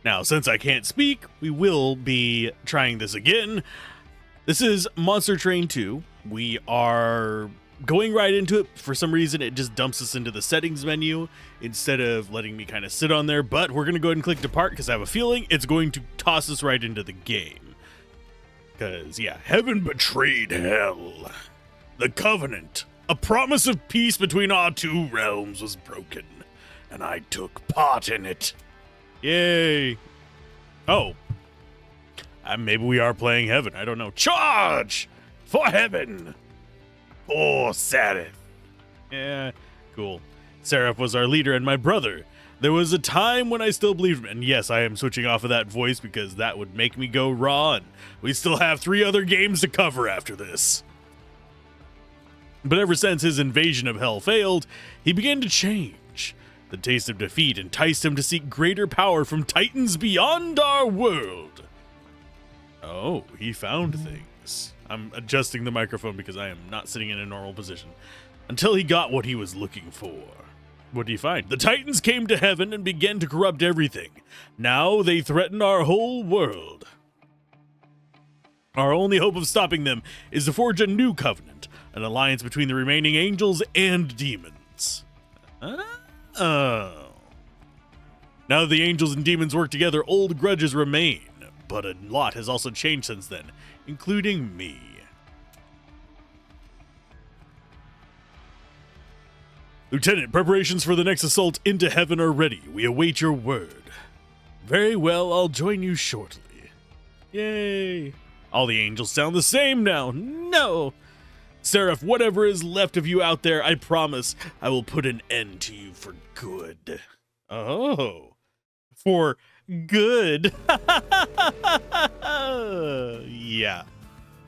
Now, since I can't speak, we will be trying this again. This is Monster Train 2. We are going right into it. For some reason, it just dumps us into the settings menu instead of letting me kind of sit on there. But we're going to go ahead and click depart because I have a feeling it's going to toss us right into the game. Because, yeah, heaven betrayed hell. The covenant, a promise of peace between our two realms, was broken, and I took part in it. Yay. Oh. Maybe we are playing heaven. I don't know. Charge for heaven. Oh, Seraph. Yeah, cool. Seraph was our leader and my brother. There was a time when I still believed him. And yes, I am switching off of that voice because that would make me go raw. And we still have 3 other games to cover after this. But ever since his invasion of hell failed, he began to change. The taste of defeat enticed him to seek greater power from titans beyond our world. Oh, he found things. I'm adjusting the microphone because I am not sitting in a normal position. Until he got what he was looking for. What did he find? The titans came to heaven and began to corrupt everything. Now they threaten our whole world. Our only hope of stopping them is to forge a new covenant, an alliance between the remaining angels and demons. Oh. Now that the angels and demons work together, old grudges remain, but a lot has also changed since then, including me. Lieutenant, preparations for the next assault into heaven are ready. We await your word. Very well, I'll join you shortly. Yay. All the angels sound the same now. No. Seraph, whatever is left of you out there, I promise I will put an end to you for good. Oh. For good. Yeah.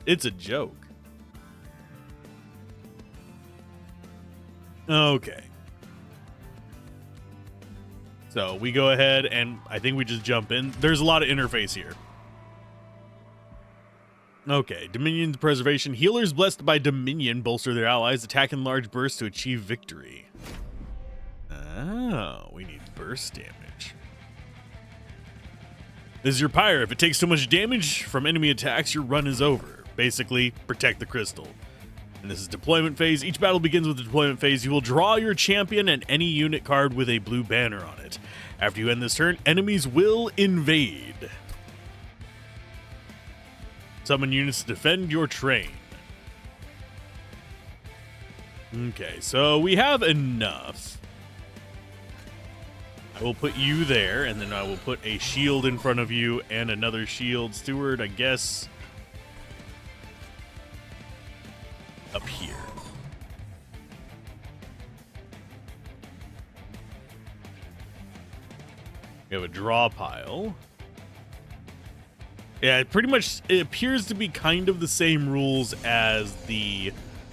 It's a joke. Okay. So we go ahead and I think we just jump in. There's a lot of interface here. Okay, Dominion preservation. Healers blessed by Dominion bolster their allies, attack in large bursts to achieve victory. Oh, we need burst damage. This is your pyre. If it takes too much damage from enemy attacks, your run is over. Basically, protect the crystal. And this is deployment phase. Each battle begins with the deployment phase. You will draw your champion and any unit card with a blue banner on it. After you end this turn, enemies will invade. Summon units to defend your train. Okay, so we have enough. I will put you there, and then I will put a shield in front of you and another shield steward, I guess, up here. We have a draw pile. Yeah, it appears to be kind of the same rules as the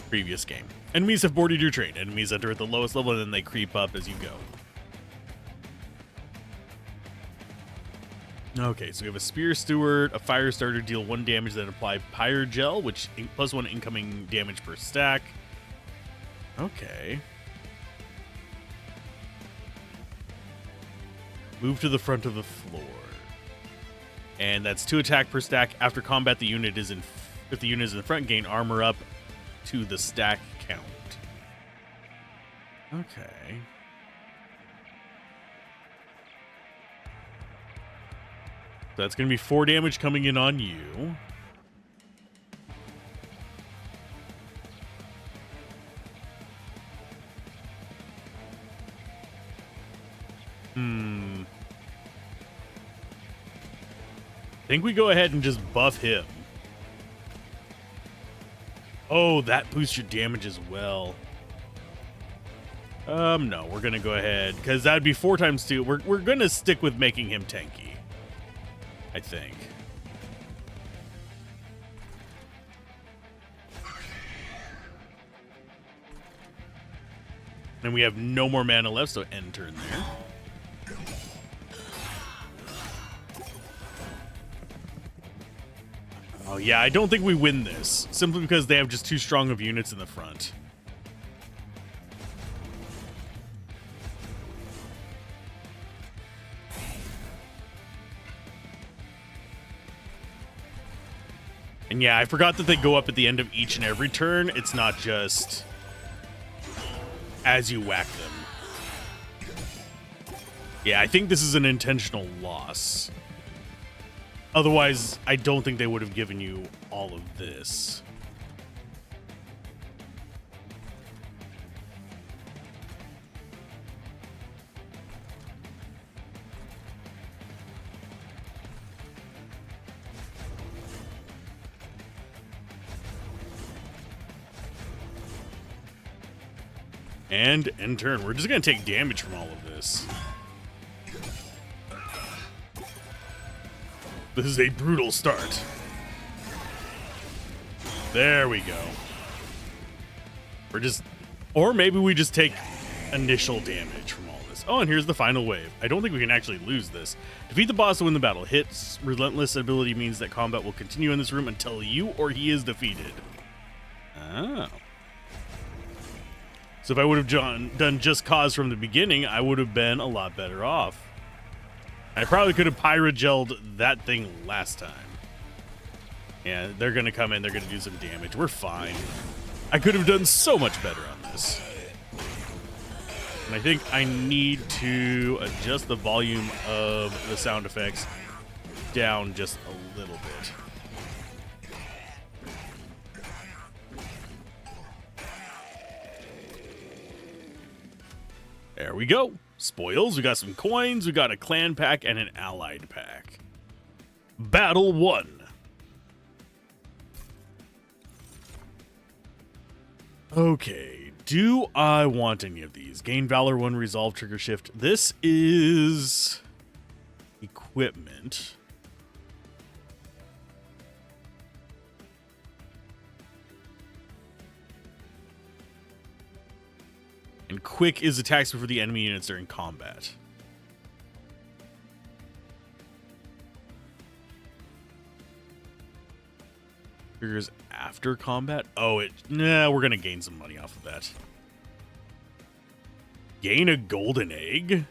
previous game. Enemies have boarded your train. Enemies enter at the lowest level and then they creep up as you go. Okay, so we have a spear steward, a fire starter, deal 1 damage, then apply pyre gel, which plus 1 incoming damage per stack. Okay. Move to the front of the floor. And that's 2 attack per stack. After combat, if the unit is in the front, gain armor up to the stack count. Okay. So that's going to be 4 damage coming in on you. I think we go ahead and just buff him. Oh, that boosts your damage as well. No, we're going to go ahead, because that would be 4 times 2. We're going to stick with making him tanky, I think. And we have no more mana left, so end turn there. Oh, yeah, I don't think we win this, simply because they have just too strong of units in the front. And yeah, I forgot that they go up at the end of each and every turn. It's not just as you whack them. Yeah, I think this is an intentional loss. Otherwise, I don't think they would have given you all of this. And end turn. We're just going to take damage from all of this. This is a brutal start. There we go. We're just... Or maybe we just take initial damage from all this. Oh, and here's the final wave. I don't think we can actually lose this. Defeat the boss to win the battle. Hit's relentless ability means that combat will continue in this room until you or he is defeated. Oh. So if I would have done Just Cause from the beginning, I would have been a lot better off. I probably could have pyrogelled that thing last time. Yeah, they're going to come in. They're going to do some damage. We're fine. I could have done so much better on this. And I think I need to adjust the volume of the sound effects down just a little bit. There we go. Spoils. We got some coins. We got a clan pack and an allied pack. Battle 1. Okay. Do I want any of these? Gain Valor 1, Resolve, Trigger Shift. This is equipment. And Quick is attacks before the enemy units are in combat. Triggers after combat? Oh, nah, we're going to gain some money off of that. Gain a golden egg.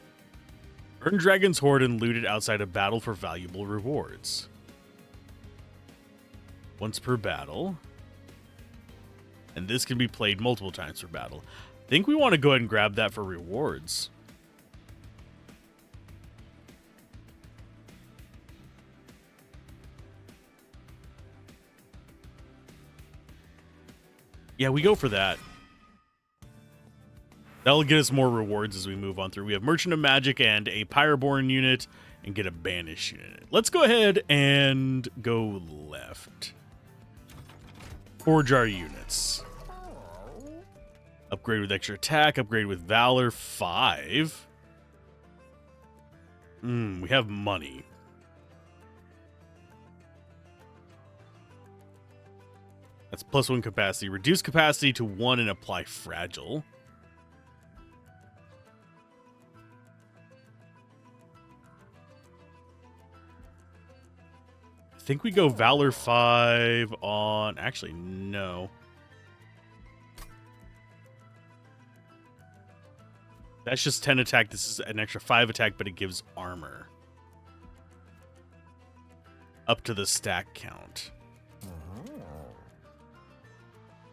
Earn Dragon's Hoard and loot it outside of battle for valuable rewards. Once per battle. And this can be played multiple times per battle. I think we want to go ahead and grab that for rewards. Yeah, we go for that. That'll get us more rewards as we move on through. We have Merchant of Magic and a Pyroborn unit and get a Banish unit. Let's go ahead and go left. Forge our units. Upgrade with extra attack. Upgrade with Valor 5. We have money. That's +1 capacity. Reduce capacity to 1 and apply Fragile. I think we go Valor 5 on... Actually, no. That's just 10 attack. This is an extra 5 attack, but it gives armor. Up to the stack count.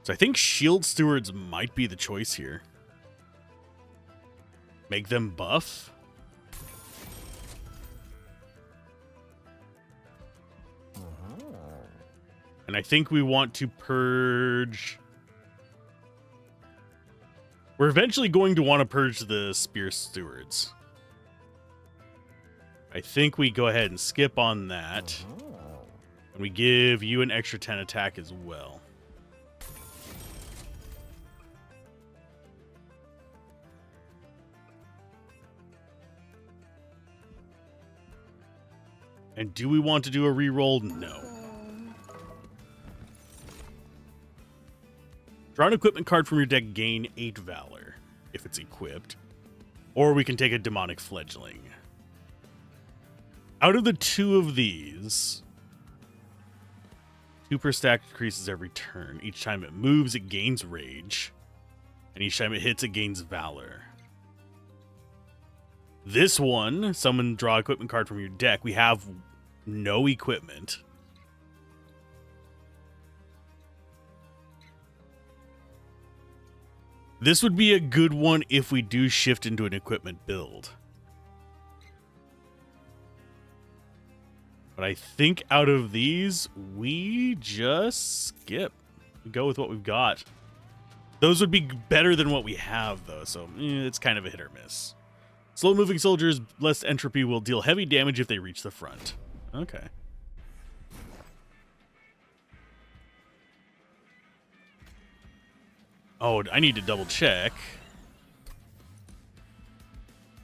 So I think Shield Stewards might be the choice here. Make them buff. And I think we want to purge... We're eventually going to want to purge the Spear Stewards. I think we go ahead and skip on that. And we give you an extra 10 attack as well. And do we want to do a reroll? No. Draw an equipment card from your deck, gain 8 Valor, if it's equipped. Or we can take a Demonic Fledgling. Out of the two of these, 2 per stack increases every turn. Each time it moves, it gains Rage. And each time it hits, it gains Valor. This one, summon, draw equipment card from your deck. We have no equipment. This would be a good one if we do shift into an equipment build. But I think out of these, we just skip. We go with what we've got. Those would be better than what we have, though, so it's kind of a hit or miss. Slow-moving soldiers, less entropy, will deal heavy damage if they reach the front. Okay. Oh, I need to double-check.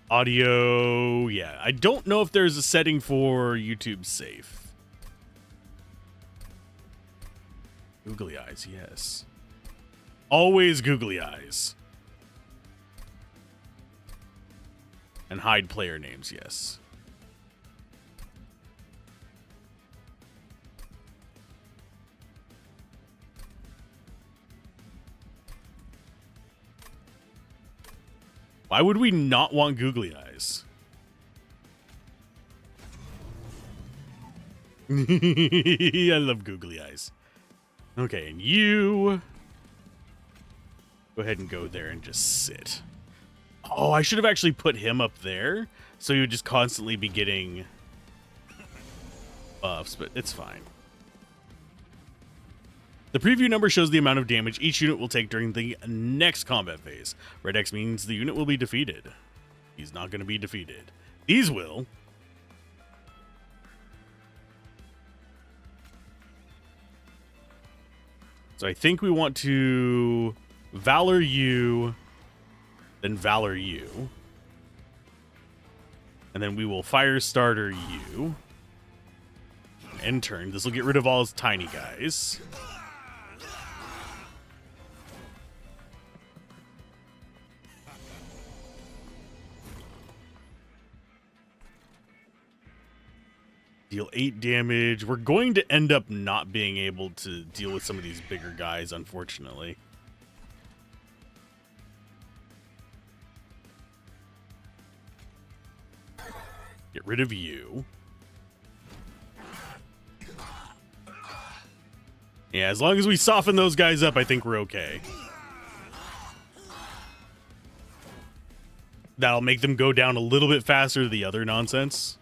Audio, yeah. I don't know if there's a setting for YouTube safe. Googly eyes, yes. Always googly eyes. And hide player names, yes. Why would we not want googly eyes? I love googly eyes. Okay, and you... go ahead and go there and just sit. Oh, I should have actually put him up there, so he would just constantly be getting buffs, but it's fine. The preview number shows the amount of damage each unit will take during the next combat phase. Red X means the unit will be defeated. He's not going to be defeated. These will. So I think we want to Valor you, then Valor you. And then we will Firestarter you. End turn. This will get rid of all his tiny guys. Deal 8 damage. We're going to end up not being able to deal with some of these bigger guys, unfortunately. Get rid of you. Yeah, as long as we soften those guys up, I think we're okay. That'll make them go down a little bit faster to the other nonsense.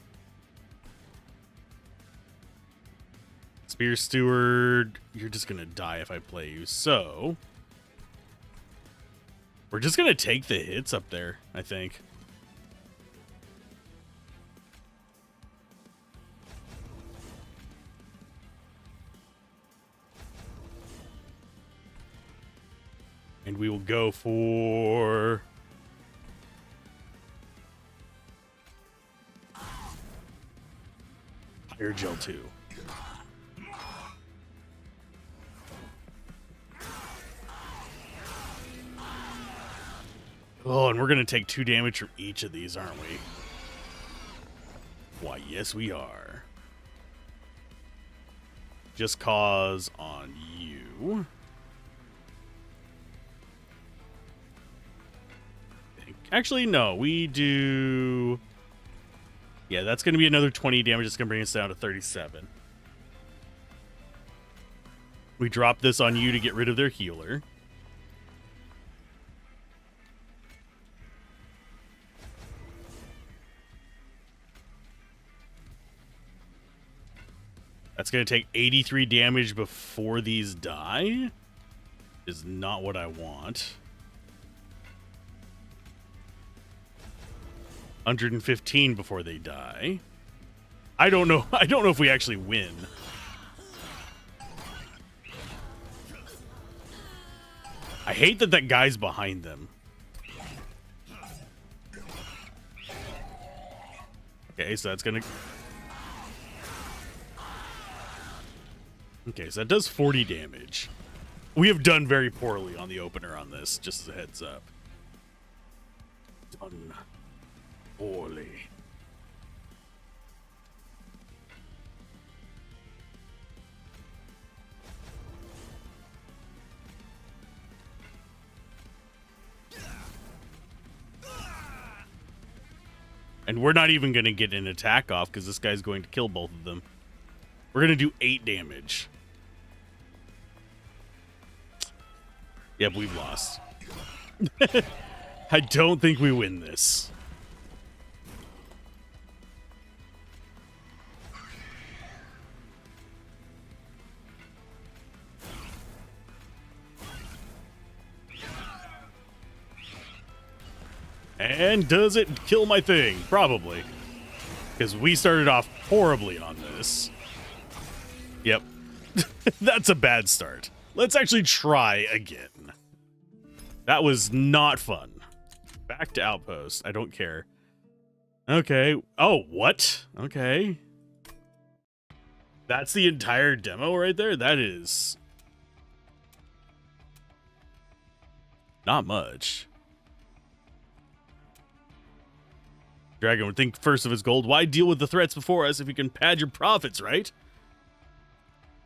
Spear Steward, you're just gonna die if I play you, so we're just gonna take the hits up there, I think. And we will go for Fire Gel 2. Oh, and we're going to take 2 damage from each of these, aren't we? Why, yes, we are. Just cause on you. Actually, no, we do... Yeah, that's going to be another 20 damage. It's going to bring us down to 37. We drop this on you to get rid of their healer. That's going to take 83 damage before these die. Is not what I want. 115 before they die. I don't know. I don't know if we actually win. I hate that that guy's behind them. Okay, so that's gonna... Okay, so that does 40 damage. We have done very poorly on the opener on this, just as a heads up. Done poorly. And we're not even going to get an attack off because this guy's going to kill both of them. We're going to do 8 damage. Yep, we've lost. I don't think we win this. And does it kill my thing? Probably. Because we started off horribly on this. Yep. That's a bad start. Let's actually try again. That was not fun. Back to outpost. I don't care. Okay. Oh, what? Okay. That's the entire demo right there? That is not much. Dragon would think first of his gold. Why deal with the threats before us if you can pad your profits, right?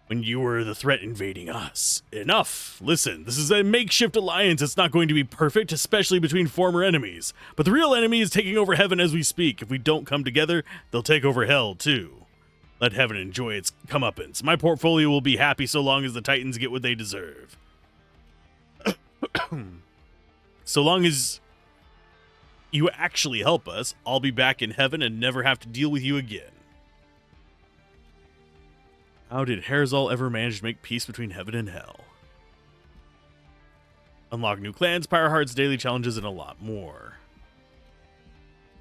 When you were the threat invading us. Enough. Listen, this is a makeshift alliance. It's not going to be perfect, especially between former enemies. But the real enemy is taking over heaven as we speak. If we don't come together, they'll take over hell, too. Let heaven enjoy its comeuppance. My portfolio will be happy so long as the Titans get what they deserve. So long as you actually help us, I'll be back in heaven and never have to deal with you again. How did Herzal ever manage to make peace between heaven and hell? Unlock new clans, Pyre Hearts, daily challenges, and a lot more.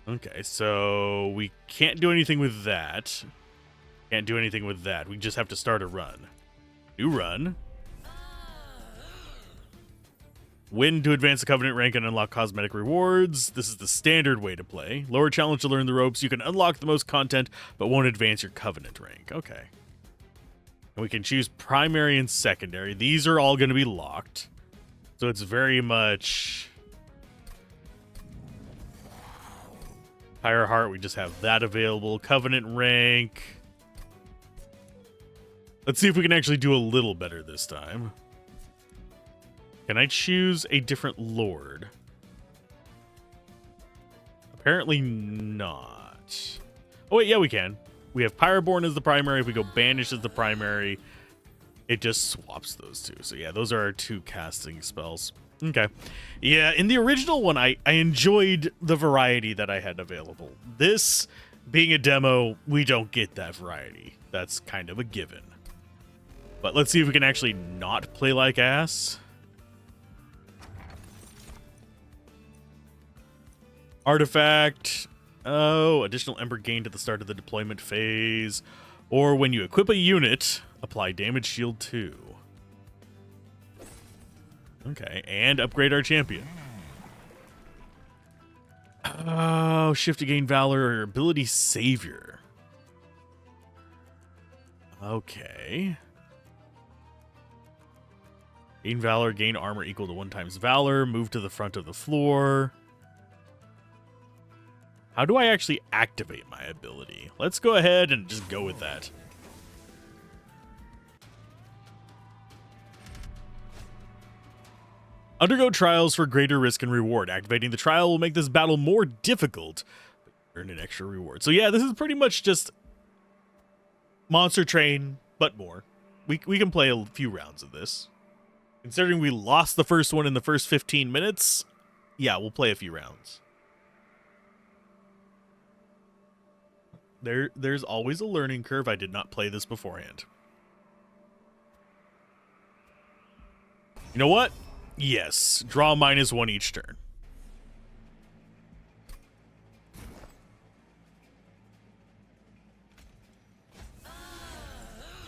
Okay, so we can't do anything with that. Can't do anything with that. We just have to start a run. New run. Win to advance the Covenant rank and unlock cosmetic rewards. This is the standard way to play. Lower challenge to learn the ropes. You can unlock the most content, but won't advance your Covenant rank. Okay. And we can choose primary and secondary. These are all going to be locked. So it's very much Pyre Heart. We just have that available. Covenant rank. Let's see if we can actually do a little better this time. Can I choose a different lord? Apparently not. Oh, wait, yeah, we can. We have Pyreborn as the primary. If we go Banish as the primary, it just swaps those two. So, yeah, those are our two casting spells. Okay. Yeah, in the original one, I enjoyed the variety that I had available. This, being a demo, we don't get that variety. That's kind of a given. But let's see if we can actually not play like ass. Artifact. Oh, additional Ember gained at the start of the deployment phase. Or when you equip a unit, apply damage shield 2. Okay, and upgrade our champion. Oh, shift to gain valor or ability savior. Okay. Gain valor, gain armor equal to 1 times valor. Move to the front of the floor. How do I actually activate my ability? Let's go ahead and just go with that. Undergo trials for greater risk and reward. Activating the trial will make this battle more difficult, but earn an extra reward. So yeah, this is pretty much just Monster Train, but more. We can play a few rounds of this. Considering we lost the first one in the first 15 minutes, yeah, we'll play a few rounds. There's always a learning curve. I did not play this beforehand. You know what? Yes. Draw -1 each turn.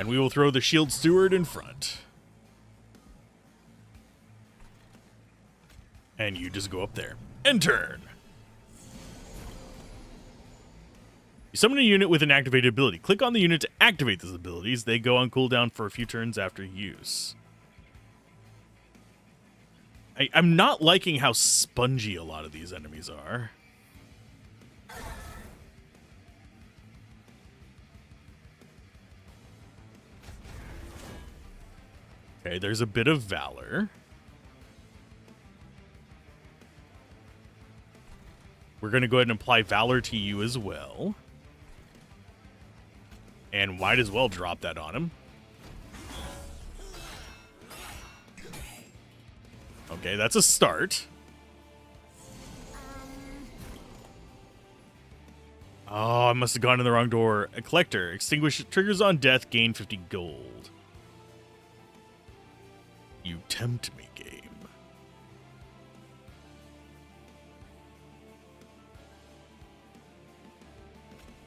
And we will throw the Shield Steward in front. And you just go up there. End turn. You summon a unit with an activated ability. Click on the unit to activate those abilities. They go on cooldown for a few turns after use. I'm not liking how spongy a lot of these enemies are. Okay, there's a bit of valor. We're going to go ahead and apply valor to you as well. And might as well drop that on him. Okay, that's a start. Oh, I must have gone in the wrong door. A collector. Extinguish triggers on death. Gain 50 gold. You tempt me, game.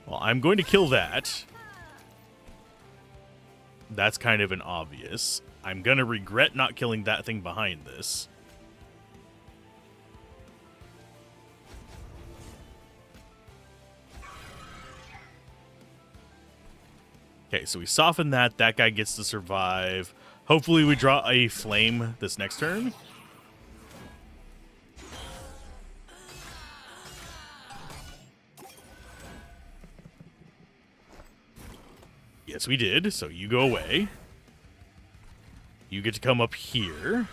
Well, I'm going to kill that. That's kind of an obvious. I'm going to regret not killing that thing behind this. Okay, so we soften that. That guy gets to survive. Hopefully we draw a flame this next turn. Yes, we did. So you go away. You get to come up here.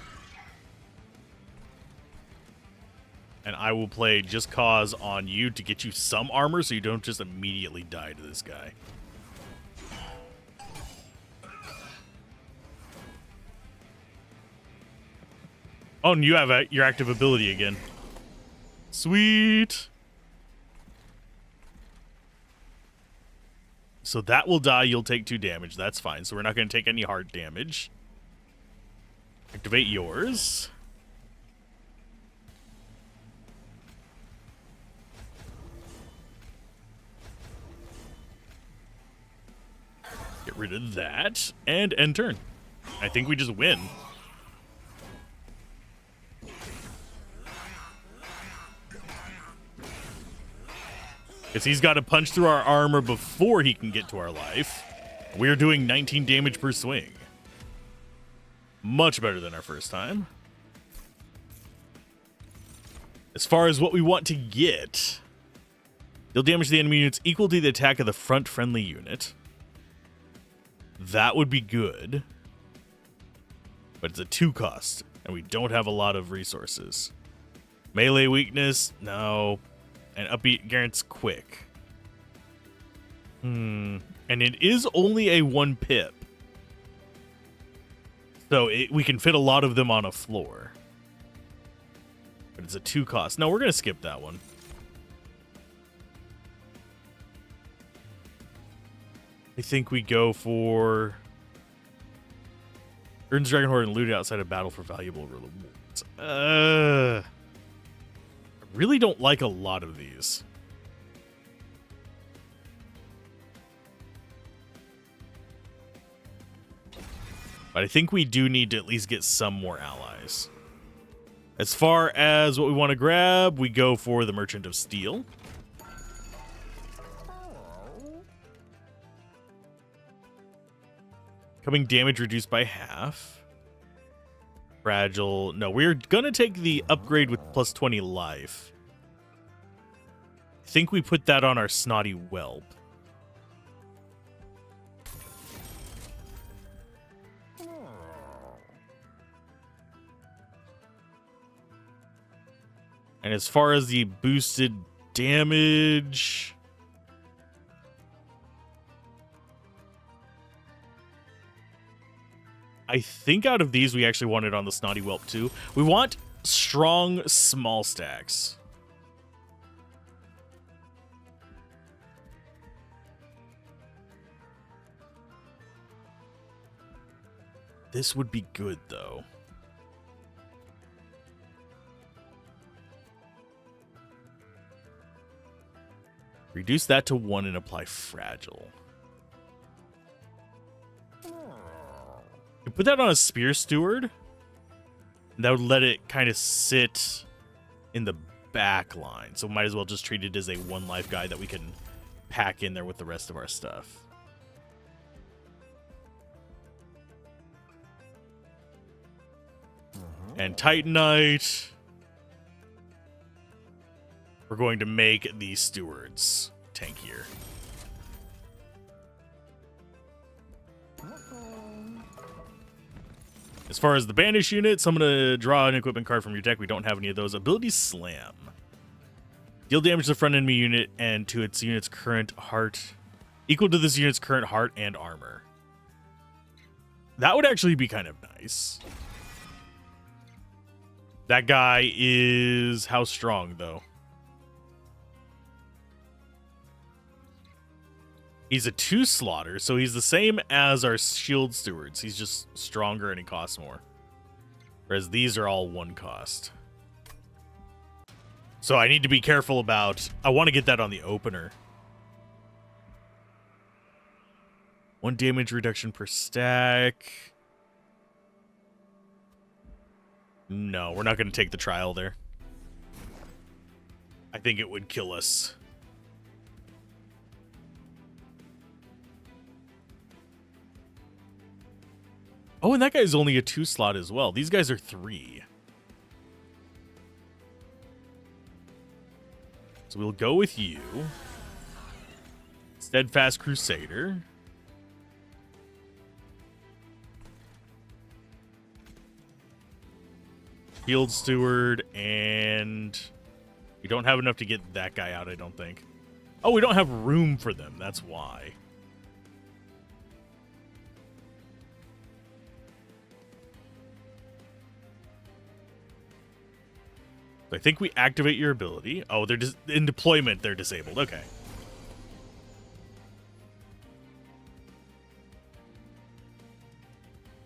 And I will play Just Cause on you to get you some armor so you don't just immediately die to this guy. Oh, and you have your active ability again. Sweet. So that will die. You'll take 2 damage. That's fine. So we're not going to take any hard damage. Activate yours. Get rid of that. And end turn. I think we just win. Because he's got to punch through our armor before he can get to our life. We're doing 19 damage per swing. Much better than our first time. As far as what we want to get, deal damage to the enemy units equal to the attack of the front friendly unit. That would be good. But it's a 2 cost, and we don't have a lot of resources. Melee weakness, no. And upbeat guarant's quick. And it is only a 1 pip. So we can fit a lot of them on a floor. But it's a 2 cost. No, we're going to skip that one. I think we go for... Earns Dragonhorde and loot outside of battle for valuable rewards. I really don't like a lot of these. But I think we do need to at least get some more allies. As far as what we want to grab, we go for the Merchant of Steel. Coming damage reduced by half. Fragile. No, we're going to take the upgrade with plus 20 life. I think we put that on our Snotty Whelp. And as far as the boosted damage... I think out of these, we actually want it on the Snotty Whelp too. We want strong small stacks. This would be good, though. Reduce that to 1 and apply Fragile. You put that on a Spear Steward. That would let it kind of sit in the back line. So might as well just treat it as a 1 life guy that we can pack in there with the rest of our stuff. And Titanite. We're going to make the stewards tankier. As far as the banish units, I'm going to draw an equipment card from your deck. We don't have any of those. Ability Slam. Deal damage to the front enemy unit and to its unit's current heart. Equal to this unit's current heart and armor. That would actually be kind of nice. That guy is how strong, though? He's a 2 slaughter, so he's the same as our shield stewards. He's just stronger and he costs more. Whereas these are all 1 cost. So I need to be careful about... I want to get that on the opener. 1 damage reduction per stack. No, we're not going to take the trial there. I think it would kill us. Oh, and that guy's only a 2 slot as well. These guys are 3. So we'll go with you. Steadfast Crusader. Field Steward, and we don't have enough to get that guy out, I don't think. Oh, we don't have room for them. That's why. I think we activate your ability. Oh, they're just in deployment. They're disabled. Okay.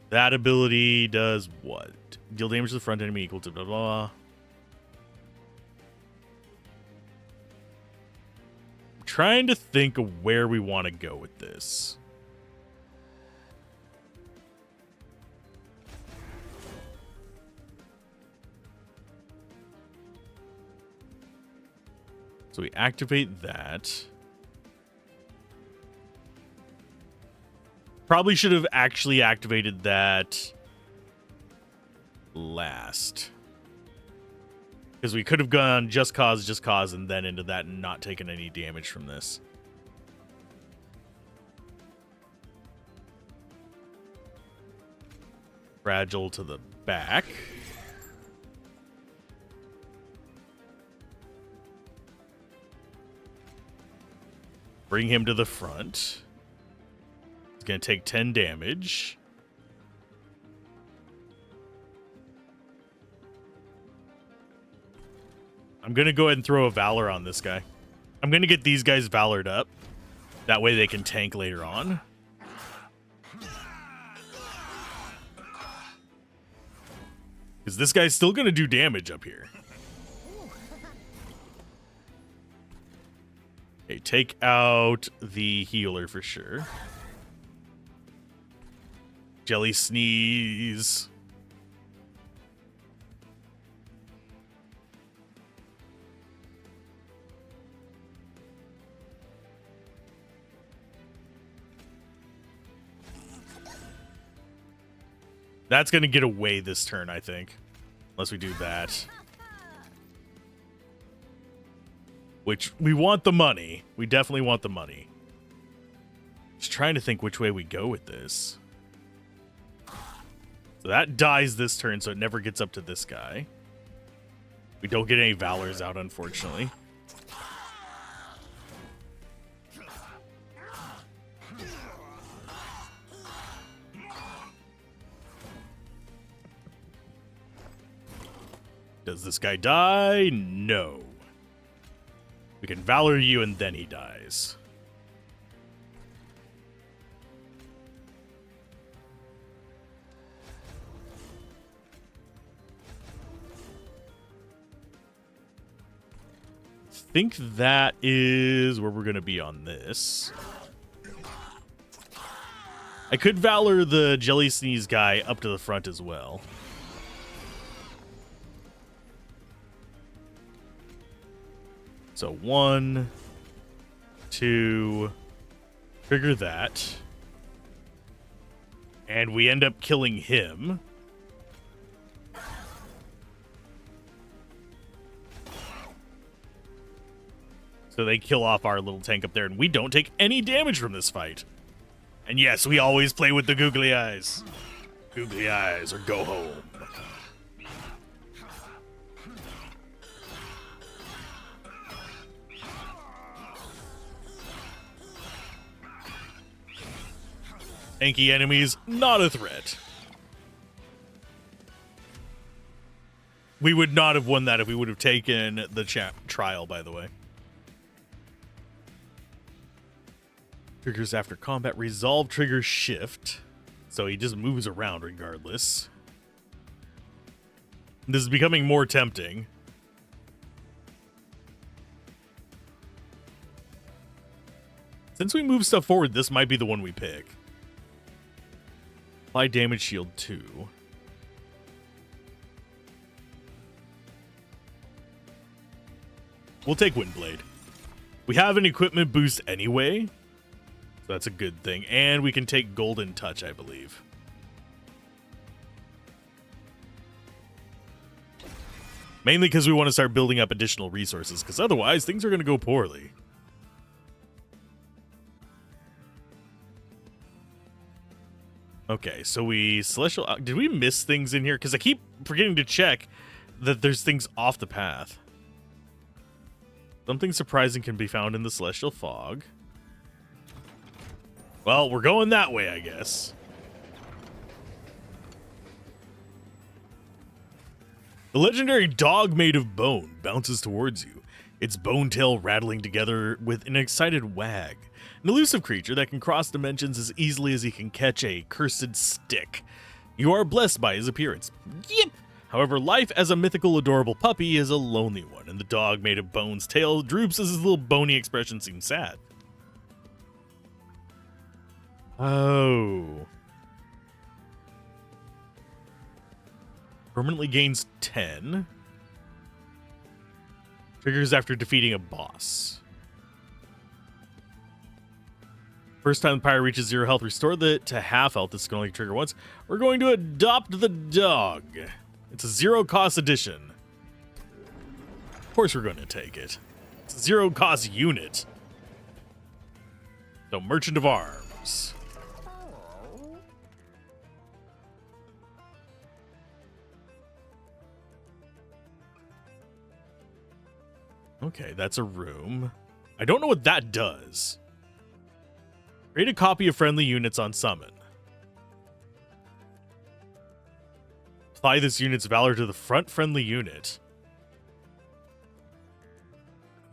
That ability does what? Deal damage to the front enemy equal to blah blah. I'm trying to think of where we want to go with this. So we activate that. Probably should have actually activated that last. Because we could have gone just cause, and then into that and not taken any damage from this. Fragile to the back. Bring him to the front. He's going to take 10 damage. I'm going to go ahead and throw a Valor on this guy. I'm going to get these guys Valored up. That way they can tank later on. Because this guy's still going to do damage up here. Okay, take out the healer for sure. Jelly Sneeze. That's going to get away this turn, I think. Unless we do that. Which, we want the money. We definitely want the money. Just trying to think which way we go with this. So that dies this turn, so it never gets up to this guy. We don't get any Valors out, unfortunately. Does this guy die? No. We can Valor you and then he dies. I think that is where we're going to be on this. I could Valor the Jelly Sneeze guy up to the front as well. So 1, 2, trigger that. And we end up killing him. So they kill off our little tank up there, and we don't take any damage from this fight. And yes, we always play with the googly eyes. Googly eyes or go home. Tanky enemies, not a threat. We would not have won that if we would have taken the trial, by the way. Triggers after combat. Resolve triggers shift. So he just moves around regardless. This is becoming more tempting. Since we move stuff forward, this might be the one we pick. Apply damage shield 2. We'll take Windblade. We have an equipment boost anyway, so that's a good thing. And we can take Golden Touch, I believe. Mainly because we want to start building up additional resources, because otherwise things are going to go poorly. Okay, so we Celestial... Did we miss things in here? Because I keep forgetting to check that there's things off the path. Something surprising can be found in the Celestial Fog. Well, we're going that way, I guess. The legendary dog made of bone bounces towards you, its bone tail rattling together with an excited wag. An elusive creature that can cross dimensions as easily as he can catch a cursed stick. You are blessed by his appearance. Yep! However, life as a mythical, adorable puppy is a lonely one, and the dog made of bone's tail droops as his little bony expression seems sad. Oh. Permanently gains 10. Triggers after defeating a boss. First time the pirate reaches 0 health, restore it to half health. This can only trigger once. We're going to adopt the dog. It's a 0 cost addition. Of course we're going to take it. It's a 0 cost unit. So Merchant of Arms. Okay, that's a room. I don't know what that does. Create a copy of friendly units on summon. Apply this unit's valor to the front friendly unit.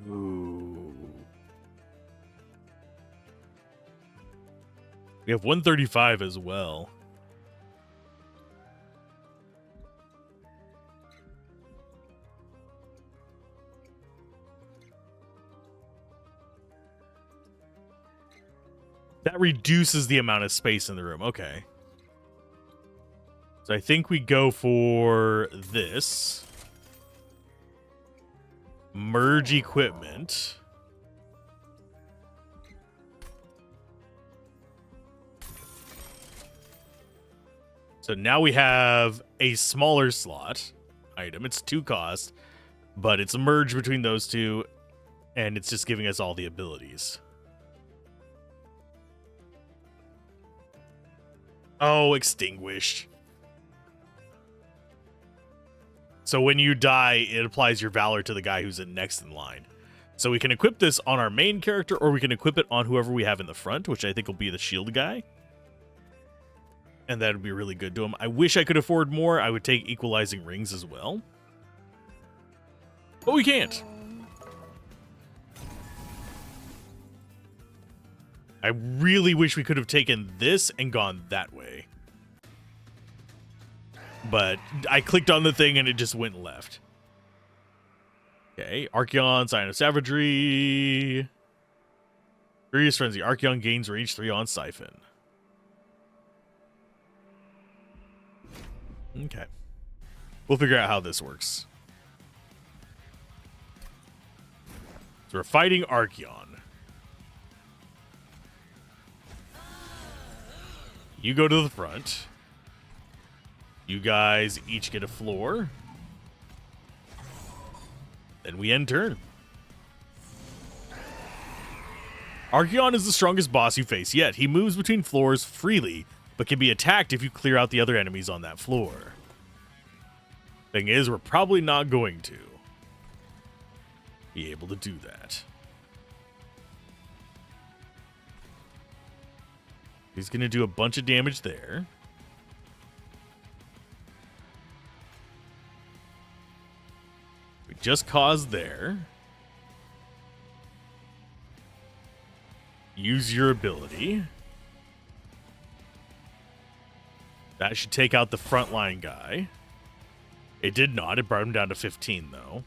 Ooh. We have 135 as well. That reduces the amount of space in the room. Okay. So I think we go for this. Merge equipment. So now we have a smaller slot item. It's 2 cost, but it's a merge between those two, and it's just giving us all the abilities. Oh, extinguished. So when you die, it applies your valor to the guy who's next in line. So we can equip this on our main character, or we can equip it on whoever we have in the front, which I think will be the shield guy. And that would be really good to him. I wish I could afford more. I would take equalizing rings as well. But we can't. I really wish we could have taken this and gone that way. But I clicked on the thing and it just went left. Okay, Archeon, Sign of Savagery. Furious Frenzy. Archeon gains range 3 on Siphon. Okay. We'll figure out how this works. So we're fighting Archeon. You go to the front. You guys each get a floor. Then we end turn. Archeon is the strongest boss you face yet. He moves between floors freely, but can be attacked if you clear out the other enemies on that floor. Thing is, we're probably not going to be able to do that. He's going to do a bunch of damage there. We just caused there. Use your ability. That should take out the frontline guy. It did not. It brought him down to 15, though.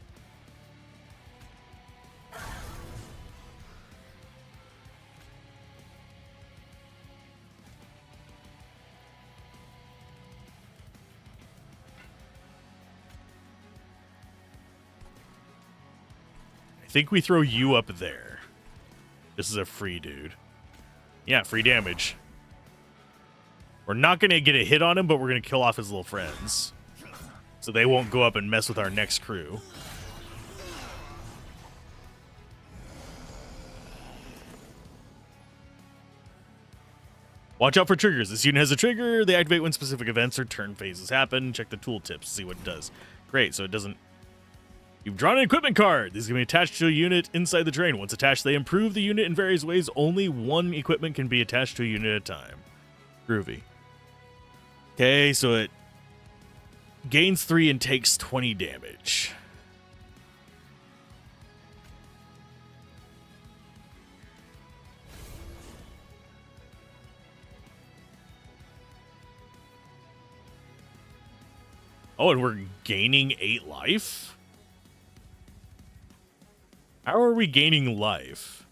I think we throw you up there. This is a free dude. Yeah, free damage. We're not going to get a hit on him, but we're going to kill off his little friends. So they won't go up and mess with our next crew. Watch out for triggers. This unit has a trigger. They activate when specific events or turn phases happen. Check the tooltips to see what it does. Great, so it doesn't... You've drawn an equipment card. This is going to be attached to a unit inside the terrain. Once attached, they improve the unit in various ways. Only one equipment can be attached to a unit at a time. Groovy. Okay, so it gains 3 and takes 20 damage. Oh, and we're gaining 8 life? How are we gaining life?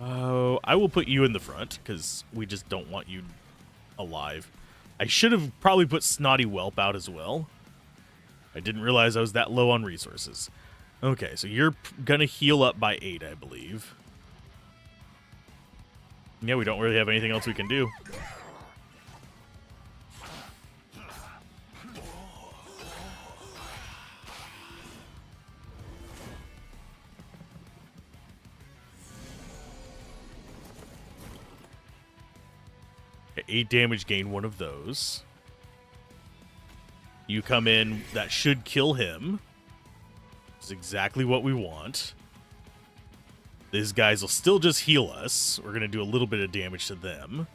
Oh, I will put you in the front, because we just don't want you alive. I should have probably put Snotty Whelp out as well. I didn't realize I was that low on resources. Okay, so you're going to heal up by 8, I believe. Yeah, we don't really have anything else we can do. Okay, 8 damage, gain 1 of those. You come in, that should kill him. That's exactly what we want. These guys will still just heal us. We're going to do a little bit of damage to them.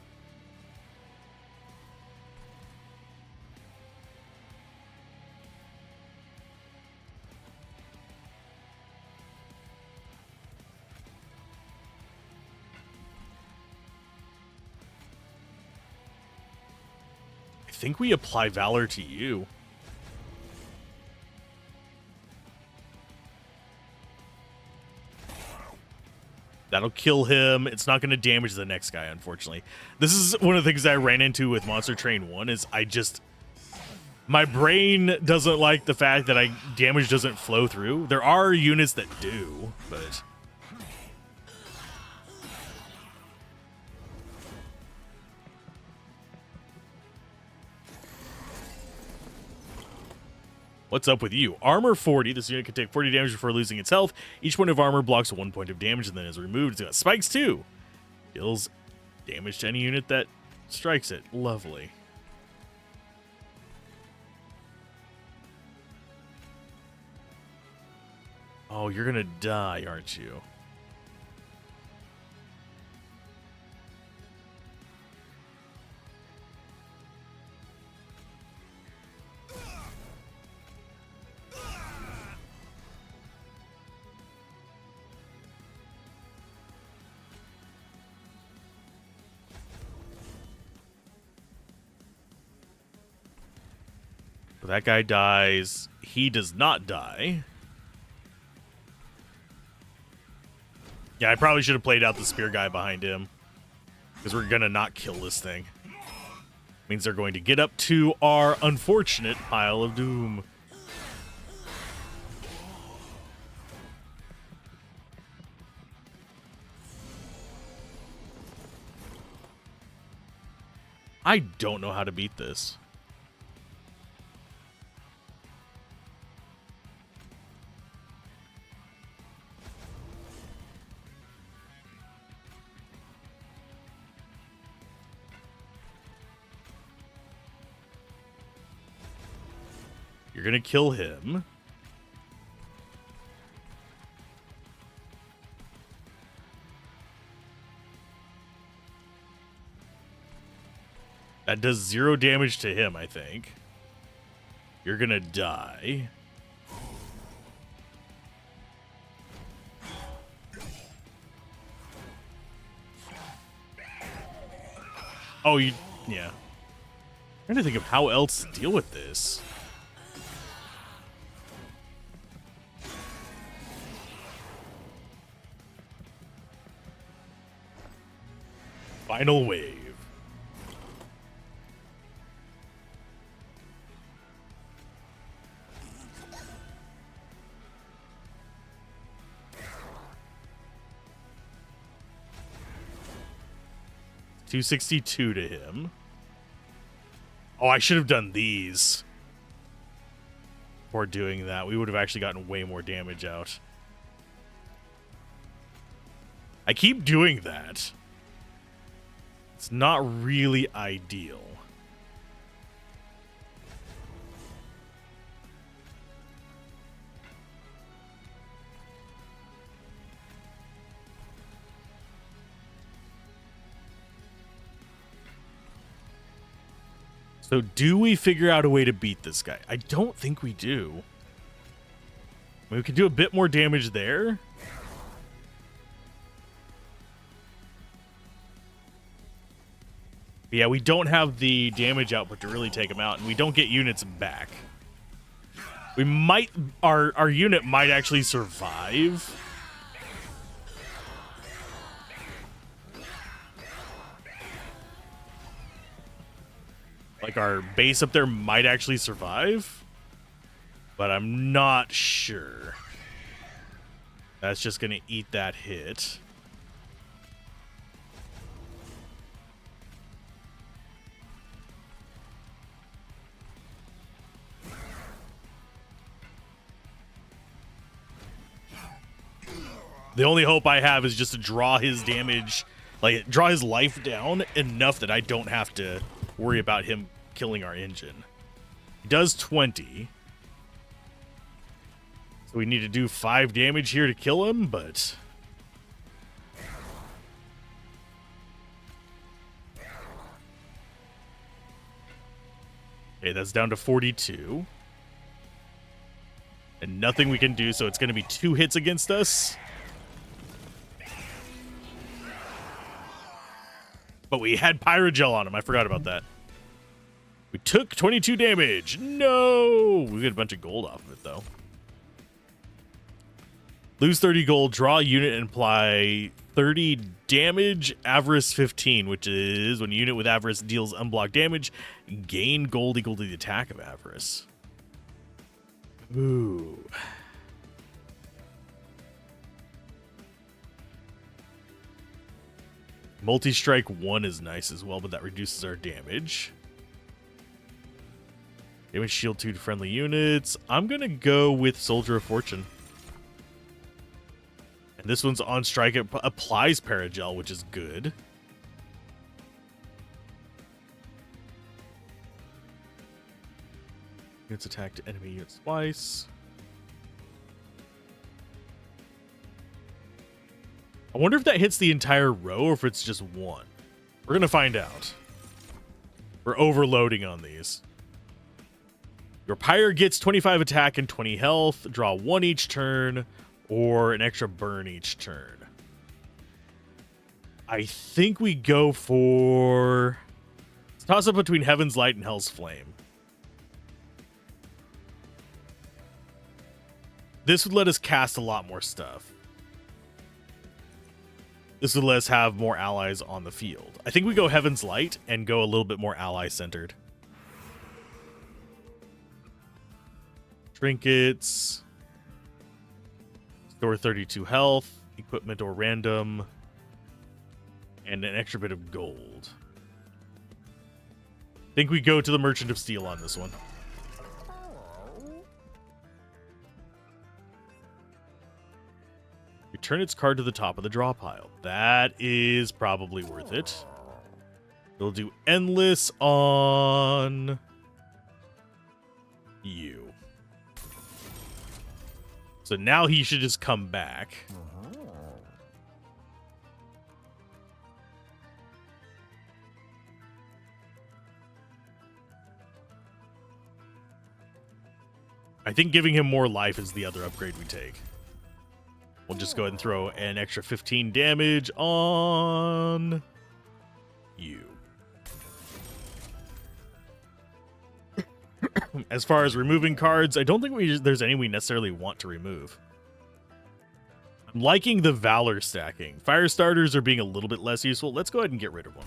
I think we apply Valor to you. That'll kill him. It's not going to damage the next guy, unfortunately. This is one of the things I ran into with Monster Train 1 is my brain doesn't like the fact that damage doesn't flow through. There are units that do, but... What's up with you? Armor 40. This unit can take 40 damage before losing its health. Each point of armor blocks 1 point of damage and then is removed. It's got spikes too. Deals damage to any unit that strikes it. Lovely. Oh, you're gonna die, aren't you? That guy dies. He does not die. Yeah, I probably should have played out the spear guy behind him. Because we're going to not kill this thing. Means they're going to get up to our unfortunate pile of doom. I don't know how to beat this. You're going to kill him. That does 0 damage to him, I think. You're gonna die. Oh, yeah. I'm trying to think of how else to deal with this. Final wave. $262 to him. Oh, I should have done these. Before doing that, we would have actually gotten way more damage out. I keep doing that. It's not really ideal. So do we figure out a way to beat this guy? I don't think we do. We could do a bit more damage there. But yeah, we don't have the damage output to really take him out, and we don't get units back. We might... Our unit might actually survive. Like, our base up there might actually survive, but I'm not sure. That's just going to eat that hit. The only hope I have is just to draw his damage, like, draw his life down enough that I don't have to worry about him killing our engine. He does 20. So we need to do 5 damage here to kill him, but... Okay, that's down to 42. And nothing we can do, so it's going to be 2 hits against us. But we had Pyrogel on him. I forgot about that. We took 22 damage. No! We get a bunch of gold off of it, though. Lose 30 gold, draw a unit, and apply 30 damage, Avarice 15, which is when a unit with Avarice deals unblocked damage, gain gold equal to the attack of Avarice. Ooh. Multi-strike 1 is nice as well, but that reduces our damage. Damage shield 2 to friendly units. I'm going to go with Soldier of Fortune. And this one's on strike. It applies Paragel, which is good. Units attack to enemy units twice. I wonder if that hits the entire row or if it's just one. We're going to find out. We're overloading on these. Your Pyre gets 25 attack and 20 health. Draw 1 each turn or an extra burn each turn. I think we go for... Let's toss up between Heaven's Light and Hell's Flame. This would let us cast a lot more stuff. This would let us have more allies on the field. I think we go Heaven's Light and go a little bit more ally-centered. Trinkets. Store 32 health. Equipment or random. And an extra bit of gold. I think we go to the Merchant of Steel on this one. Return its card to the top of the draw pile. That is probably worth it. We'll do Endless on you. So now he should just come back. I think giving him more life is the other upgrade we take. We'll just go ahead and throw an extra 15 damage on you. As far as removing cards, I don't think there's any we necessarily want to remove. I'm liking the Valor stacking. Fire starters are being a little bit less useful. Let's go ahead and get rid of one.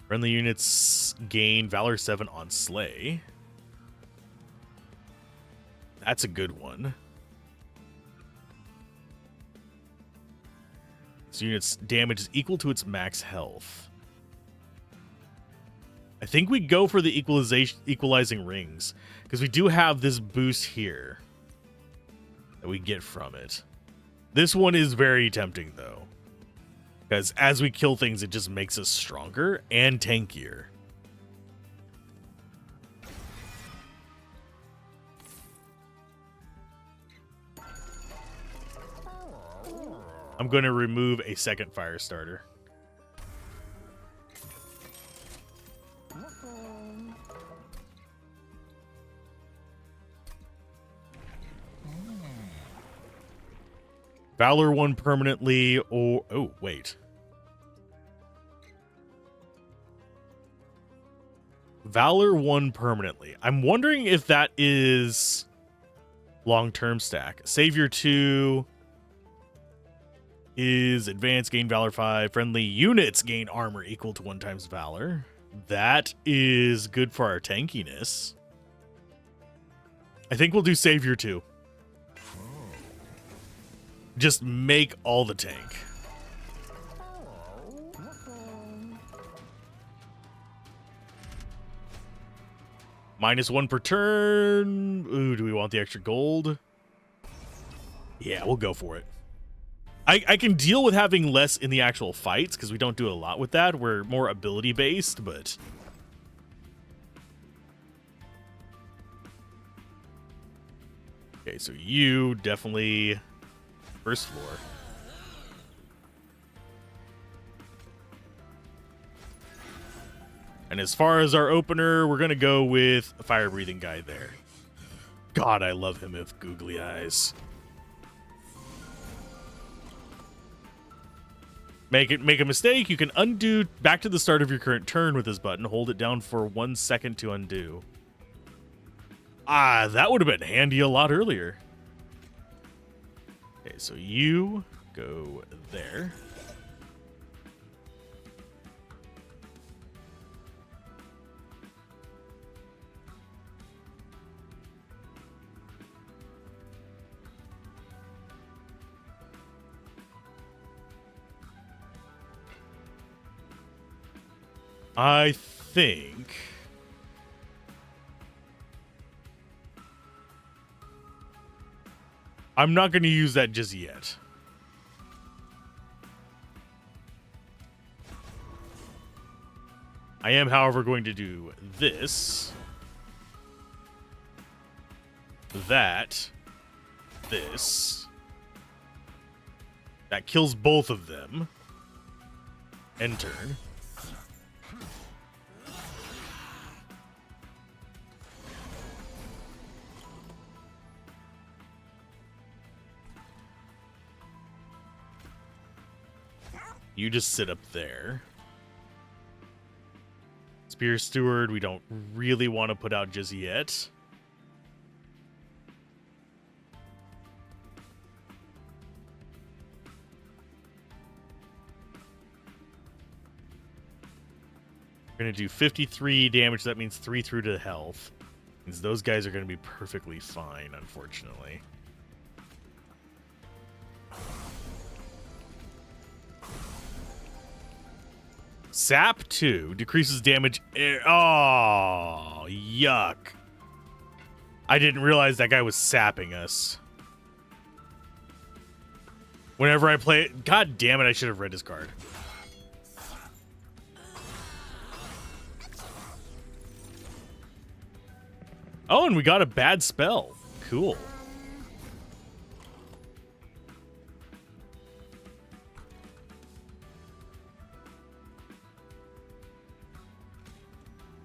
Friendly units gain Valor 7 on Slay. That's a good one. This unit's damage is equal to its max health. I think we go for the equalizing rings, because we do have this boost here that we get from it. This one is very tempting, though, because as we kill things, it just makes us stronger and tankier. I'm going to remove a second fire starter. Valor 1 permanently, or... Oh, wait. Valor 1 permanently. I'm wondering if that is long-term stack. Savior 2 is advanced, gain Valor 5. Friendly units gain armor equal to 1 times Valor. That is good for our tankiness. I think we'll do Savior 2. Just make all the tank. -1 per turn. Ooh, do we want the extra gold? Yeah, we'll go for it. I can deal with having less in the actual fights, because we don't do a lot with that. We're more ability-based, but... Okay, so you definitely... First floor. And as far as our opener, we're going to go with a fire-breathing guy there. God, I love him with googly eyes. Make a mistake, you can undo back to the start of your current turn with this button. Hold it down for 1 second to undo. Ah, that would have been handy a lot earlier. Okay, so you go there. I think... I'm not going to use that just yet. I am, however, going to do this. That. This. That kills both of them. End turn. You just sit up there. Spear Steward, we don't really want to put out just yet. We're going to do 53 damage. That means 3 through to health. Means those guys are going to be perfectly fine, unfortunately. Sap 2 decreases damage. Oh, yuck. I didn't realize that guy was sapping us. Whenever I play it, god damn it, I should have read his card. Oh, and we got a bad spell. Cool.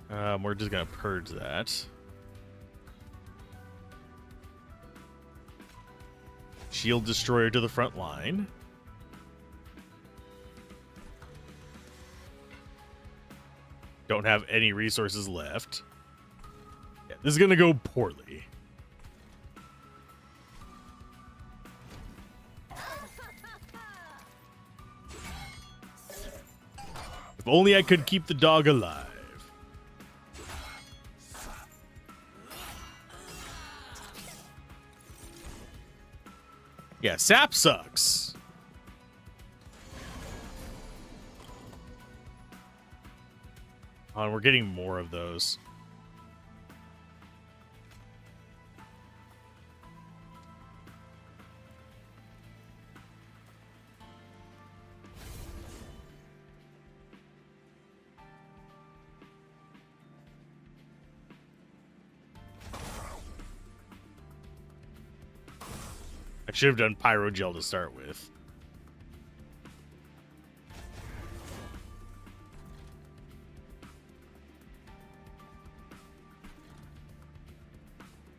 We're just gonna purge that. Shield destroyer to the front line. Don't have any resources left. Yeah, this is gonna go poorly. If only I could keep the dog alive. Yeah, sap sucks. Oh, we're getting more of those. I should have done pyrogel to start with.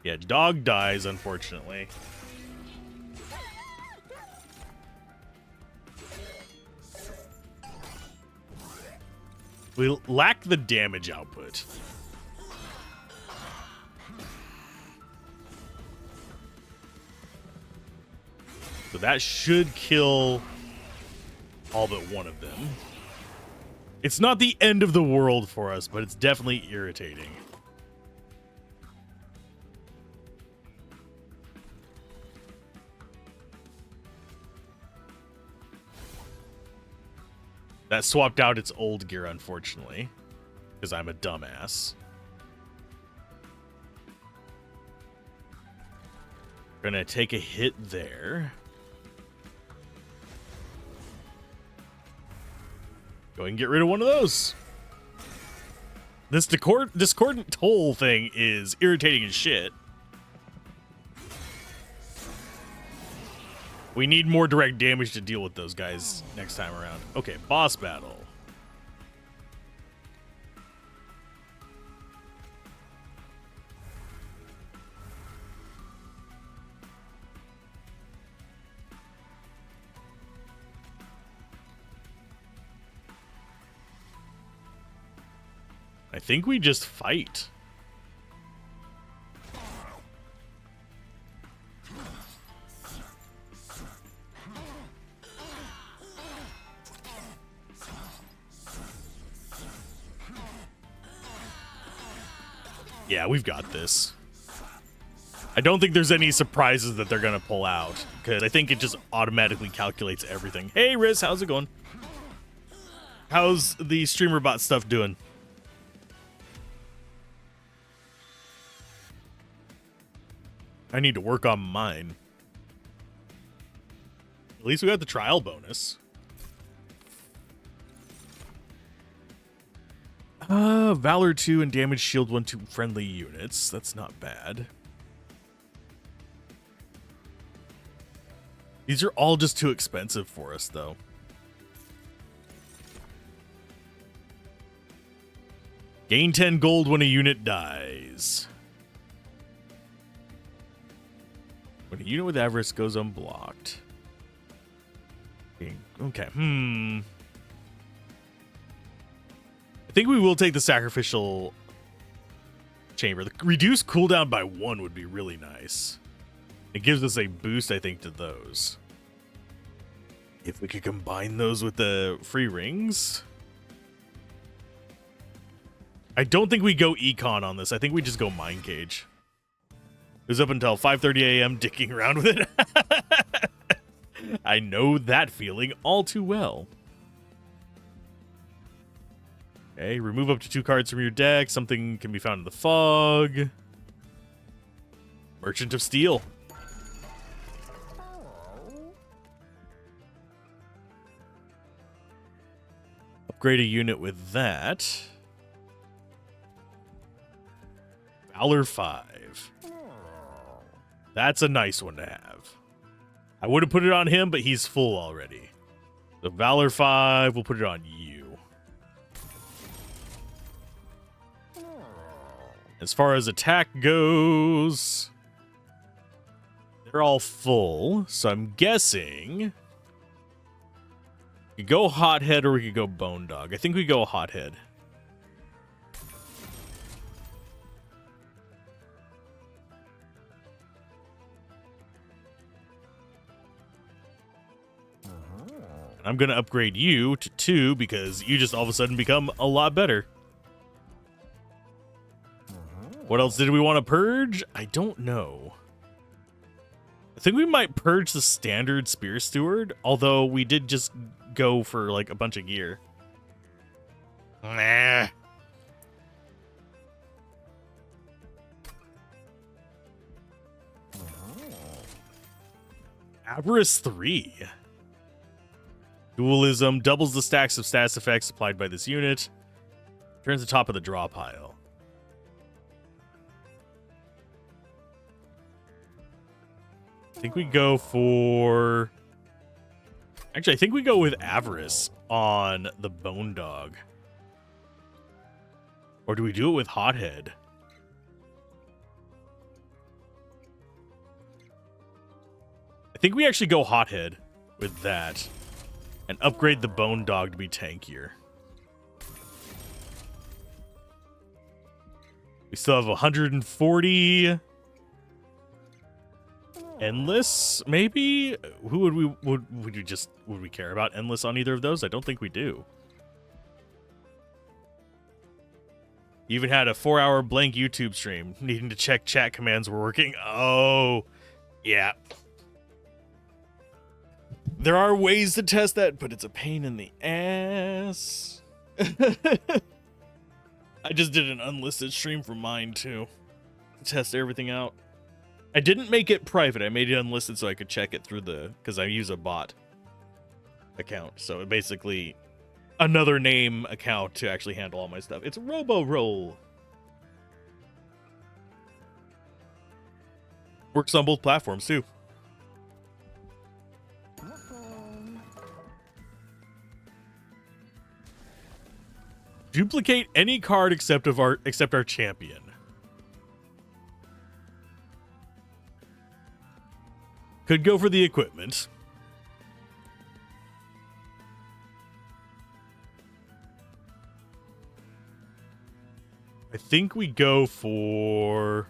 Yeah, dog dies, unfortunately. We lack the damage output. So that should kill all but one of them. It's not the end of the world for us, but it's definitely irritating. That swapped out its old gear, unfortunately, because I'm a dumbass. Gonna take a hit there. Go ahead and get rid of one of those. This discordant toll thing is irritating as shit. We need more direct damage to deal with those guys next time around. Okay, boss battle. I think we just fight. Yeah, we've got this. I don't think there's any surprises that they're going to pull out, because I think it just automatically calculates everything. Hey, Riz, how's it going? How's the streamer bot stuff doing? I need to work on mine. At least we got the trial bonus. Valor 2 and damage shield 1 to friendly units. That's not bad. These are all just too expensive for us, though. Gain 10 gold when a unit dies. When a unit with avarice goes unblocked. Okay, I think we will take the sacrificial chamber. The reduced cooldown by 1 would be really nice. It gives us a boost, I think, to those. If we could combine those with the free rings. I don't think we go econ on this. I think we just go mind cage. It was up until 5:30 a.m. dicking around with it. I know that feeling all too well. Okay, remove up to 2 cards from your deck. Something can be found in the fog. Merchant of Steel. Upgrade a unit with that. Valor 5. That's a nice one to have. I would have put it on him, but he's full already. The Valor 5, we'll put it on you. As far as attack goes, they're all full, so I'm guessing we could go Hothead or we could go Bone Dog. I think we go Hothead. I'm going to upgrade you to 2 because you just all of a sudden become a lot better. What else did we want to purge? I don't know. I think we might purge the standard Spear Steward, although we did just go for like a bunch of gear. Nah. Avarice 3. Dualism doubles the stacks of stats effects applied by this unit. Turns the top of the draw pile. I think we go for... Actually, I think we go with Avarice on the Bone Dog. Or do we do it with Hothead? I think we actually go Hothead with that. And upgrade the Bone Dog to be tankier. We still have 140... Endless, maybe? Who would we care about Endless on either of those? I don't think we do. You even had a 4-hour blank YouTube stream, needing to check chat commands were working. Oh, yeah. There are ways to test that, but it's a pain in the ass. I just did an unlisted stream for mine, too. To test everything out. I didn't make it private. I made it unlisted so I could check it through the... Because I use a bot account. So it basically... Another name account to actually handle all my stuff. It's Robo-Roll. Works on both platforms, too. Duplicate any card except our champion. Could go for the equipment. I think we go for...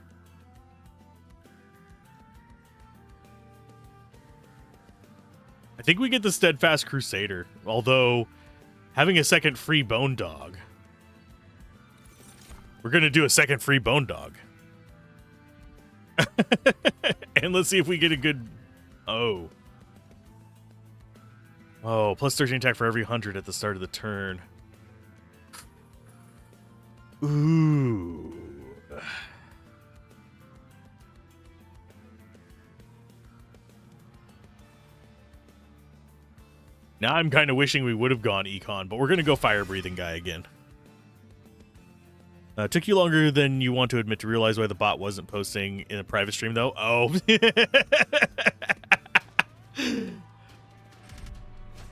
I think we get the Steadfast Crusader, although having a second free Bone Dog. We're going to do a second free Bone Dog. And let's see if we get a good... Oh. Oh, plus 13 attack for every 100 at the start of the turn. Ooh. Now I'm kind of wishing we would have gone Econ, but we're going to go Fire Breathing Guy again. Took you longer than you want to admit to realize why the bot wasn't posting in a private stream, though. Oh.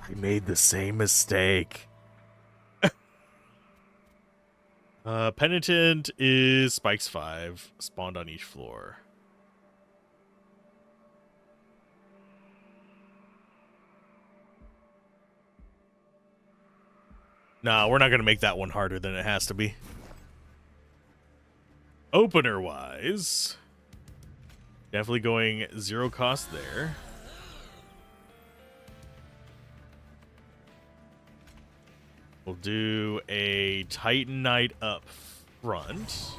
I made the same mistake. Penitent is Spikes 5, spawned on each floor. Nah, we're not going to make that one harder than it has to be. Opener-wise, definitely going 0 cost there. We'll do a Titan Knight up front.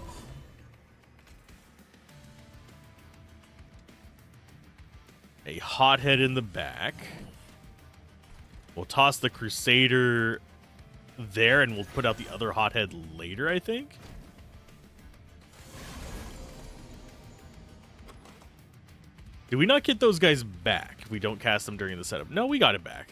A Hothead in the back. We'll toss the Crusader there, and we'll put out the other Hothead later, I think. Did we not get those guys back if we don't cast them during the setup? No, we got it back.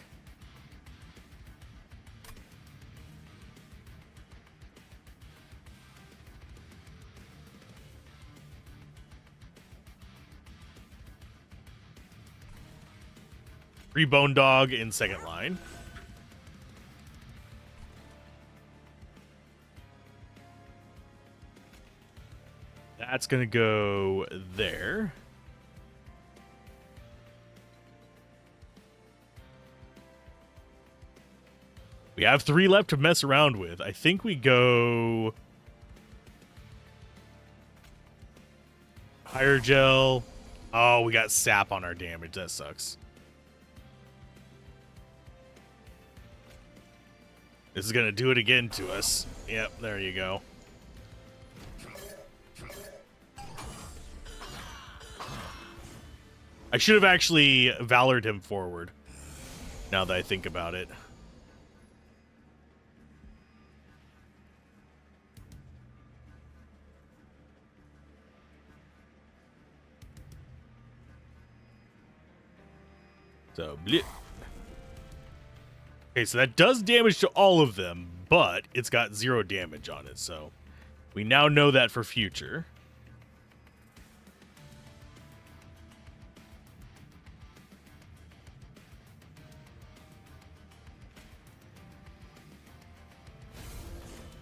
Free Bone Dog in second line. That's going to go there. We have 3 left to mess around with. I think we go higher gel. Oh, we got sap on our damage. That sucks. This is going to do it again to us. Yep, there you go. I should have actually Valored him forward, now that I think about it. So, bleh. Okay, so that does damage to all of them, but it's got 0 damage on it, so we now know that for future.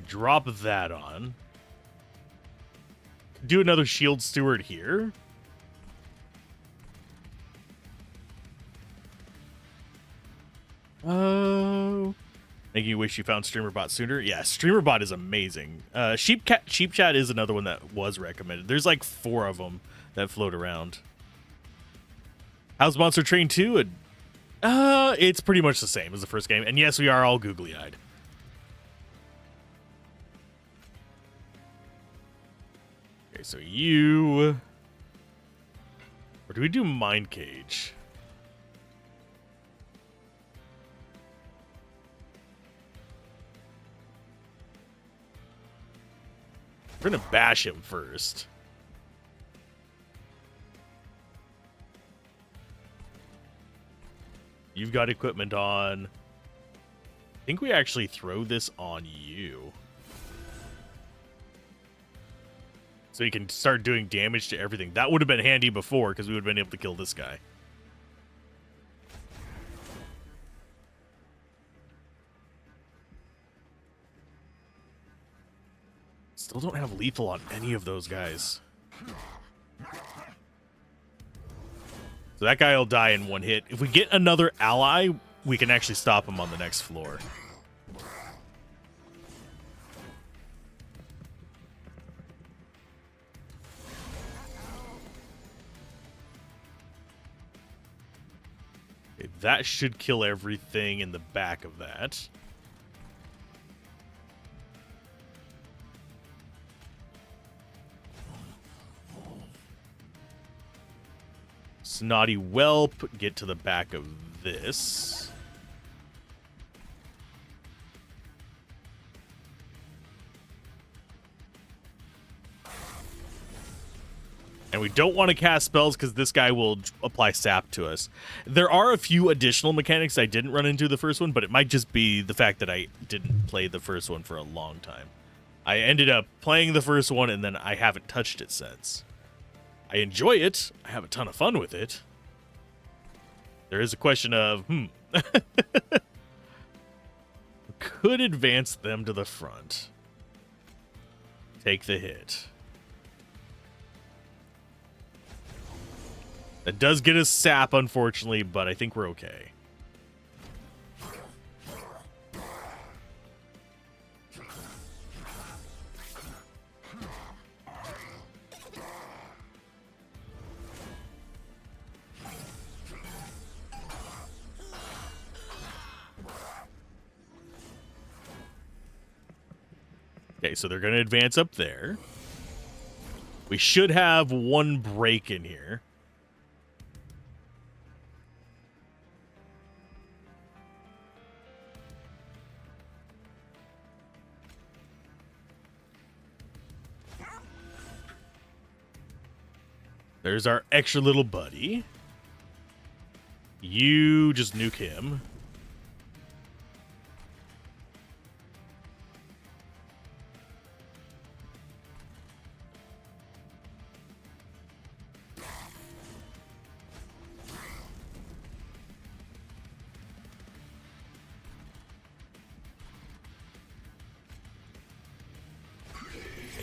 Drop that on. Do another shield steward here. Oh, making you wish you found StreamerBot sooner. Yeah, StreamerBot is amazing. Sheep Chat is another one that was recommended. There's like 4 of them that float around. How's Monster Train 2? It's pretty much the same as the first game. And yes, we are all googly-eyed. Okay, so you... Or do we do Mind Cage? We're gonna bash him first. You've got equipment on. I think we actually throw this on you. So you can start doing damage to everything. That would have been handy before, because we would have been able to kill this guy. Still don't have lethal on any of those guys. So that guy will die in 1 hit. If we get another ally, we can actually stop him on the next floor. Okay, that should kill everything in the back of that. Snotty Whelp, get to the back of this. And we don't want to cast spells because this guy will apply sap to us. There are a few additional mechanics I didn't run into the first one, but it might just be the fact that I didn't play the first one for a long time. I ended up playing the first one, and then I haven't touched it since. I enjoy it. I have a ton of fun with it. There is a question of, could advance them to the front. Take the hit. That does get us sap, unfortunately, but I think we're okay. Okay, so they're going to advance up there. We should have 1 break in here. There's our extra little buddy. You just nuke him.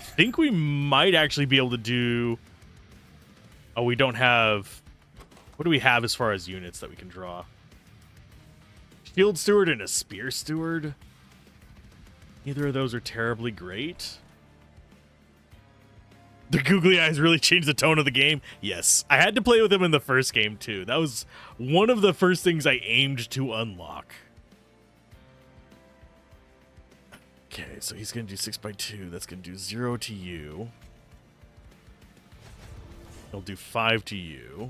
I think we might actually be able to do... Oh, we don't have... What do we have as far as units that we can draw? Shield Steward and a Spear Steward. Neither of those are terribly great. The Googly Eyes really changed the tone of the game. Yes, I had to play with him in the first game too. That was one of the first things I aimed to unlock. Okay, so he's going to do 6x2. That's going to do 0 to you. He'll do 5 to you.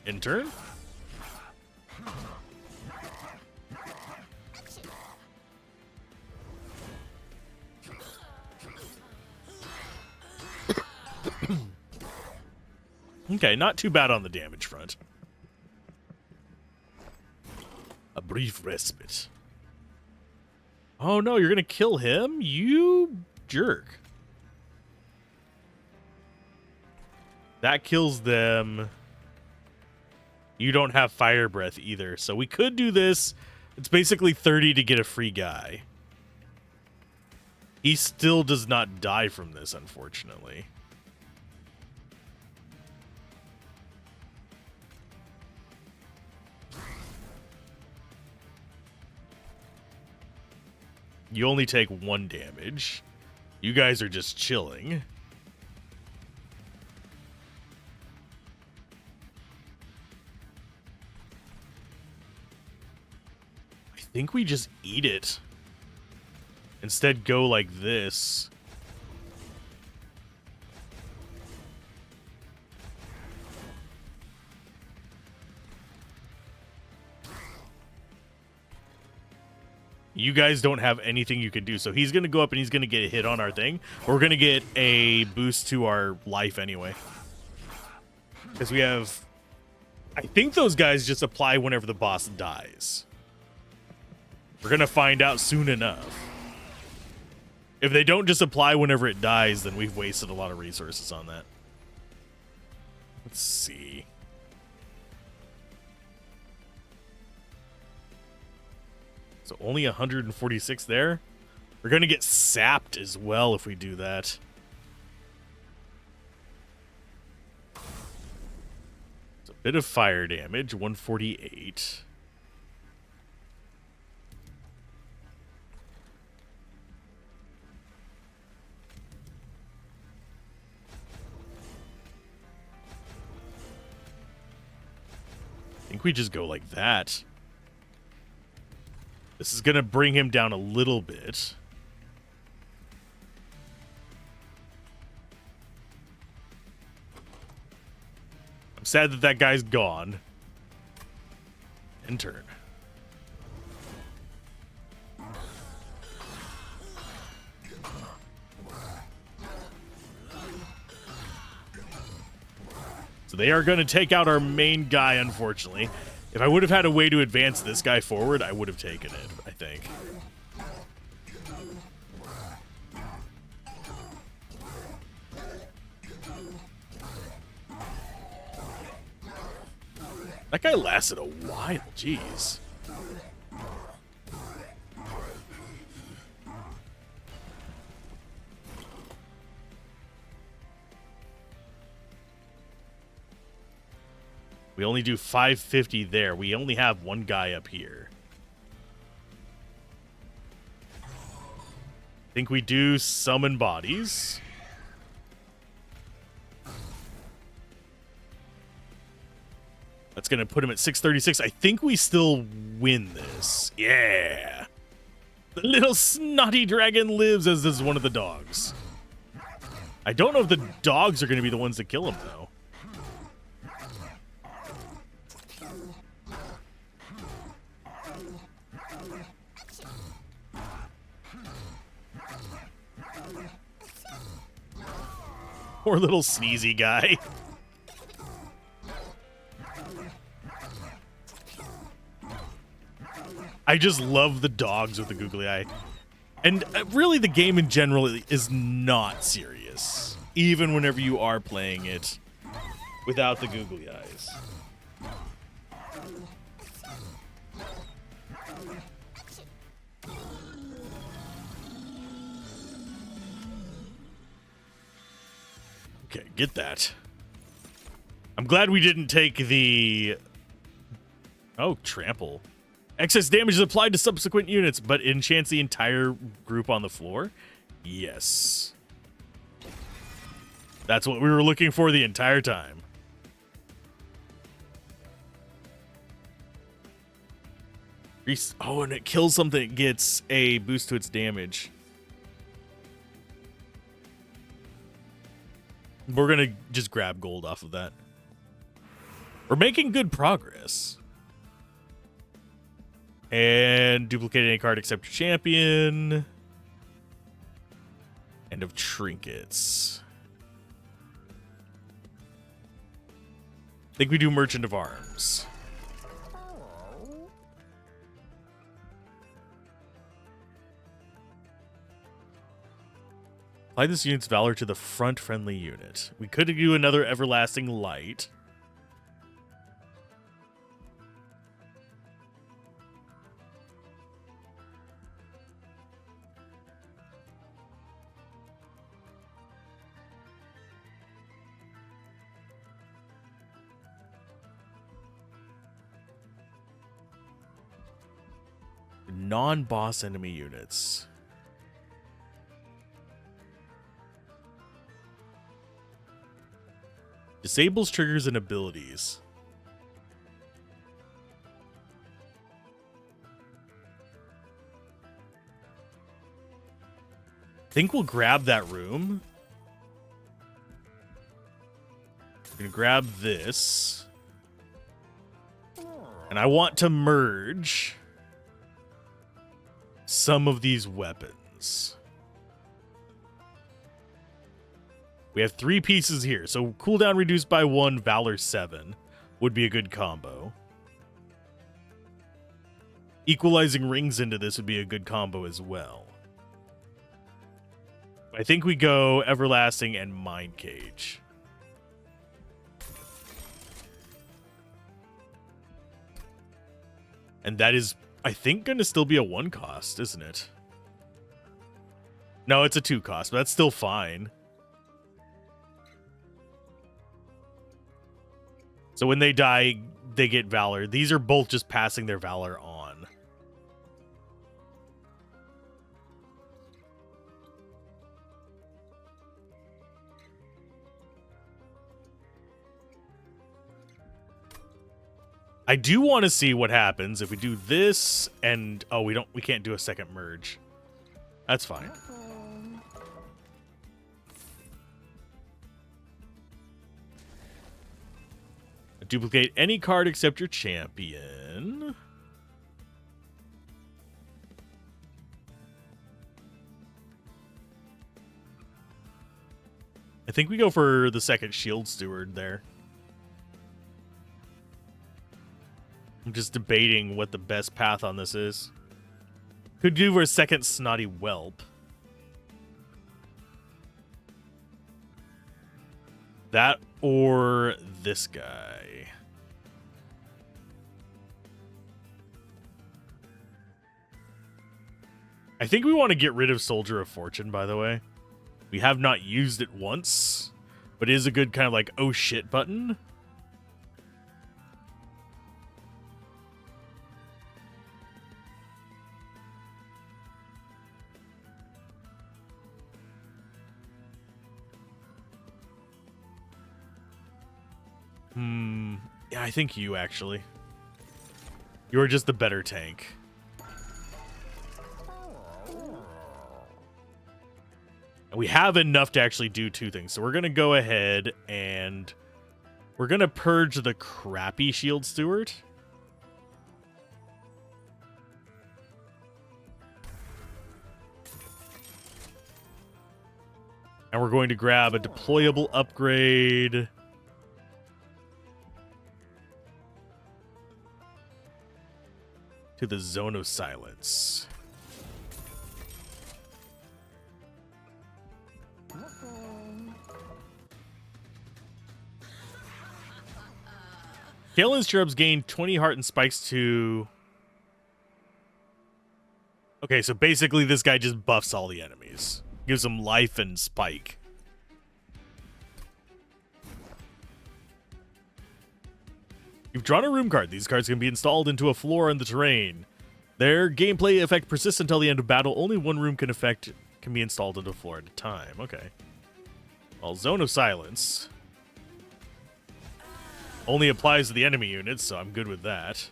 In turn? Okay, not too bad on the damage front. A brief respite. Oh no, you're gonna kill him? You jerk. That kills them. You don't have fire breath either, so we could do this. It's basically 30 to get a free guy. He still does not die from this, unfortunately. You only take 1 damage. You guys are just chilling. I think we just eat it. Instead, go like this. You guys don't have anything you can do, so he's going to go up and he's going to get a hit on our thing. We're going to get a boost to our life anyway. Because we have... I think those guys just apply whenever the boss dies. We're going to find out soon enough. If they don't just apply whenever it dies, then we've wasted a lot of resources on that. Let's see. So only 146 there. We're going to get sapped as well if we do that. It's a bit of fire damage, 148. I think we just go like that. This is going to bring him down a little bit. I'm sad that that guy's gone. End turn. So they are going to take out our main guy, unfortunately. If I would have had a way to advance this guy forward, I would have taken it, I think. That guy lasted a while, jeez. We only do 550 there. We only have 1 guy up here. I think we do summon bodies. That's going to put him at 636. I think we still win this. Yeah. The little snotty dragon lives, as does one of the dogs. I don't know if the dogs are going to be the ones that kill him, though. Poor little sneezy guy. I just love the dogs with the googly eye. And really the game in general is not serious. Even whenever you are playing it without the googly eyes. Okay, get that. I'm glad we didn't take the... Oh, trample. Excess damage is applied to subsequent units, but enchants the entire group on the floor? Yes. That's what we were looking for the entire time. Oh, and it kills something. It gets a boost to its damage. We're going to just grab gold off of that. We're making good progress. And duplicate any card except your champion. End of trinkets. I think we do Merchant of Arms. Apply this unit's valor to the front friendly unit. We could do another Everlasting Light. Non-boss enemy units. Disables triggers and abilities. I think we'll grab that room. We're gonna grab this. And I want to merge some of these weapons. We have 3 pieces here, so cooldown reduced by 1, Valor 7 would be a good combo. Equalizing rings into this would be a good combo as well. I think we go Everlasting and Mind Cage. And that is, I think, going to still be a 1 cost, isn't it? No, it's a 2 cost, but that's still fine. So when they die, they get Valor. These are both just passing their Valor on. I do want to see what happens if we do this and... Oh, we can't do a second merge. That's fine. Duplicate any card except your champion. I think we go for the second Shield Steward there. I'm just debating what the best path on this is. Could do for a second Snotty Whelp. That or this guy. I think we want to get rid of Soldier of Fortune, by the way. We have not used it once, but it is a good kind of like, oh shit button. Yeah, I think you, actually. You are just the better tank. And we have enough to actually do 2 things. So we're going to go ahead and we're going to purge the crappy Shield Steward. And we're going to grab a deployable upgrade. To the Zone of Silence. Kalen's Cherubs gain 20 heart and spikes to... Okay, so basically this guy just buffs all the enemies. Gives them life and spike. You've drawn a room card. These cards can be installed into a floor in the terrain. Their gameplay effect persists until the end of battle. Only one room can be installed into a floor at a time. Okay. Well, Zone of Silence only applies to the enemy units, so I'm good with that.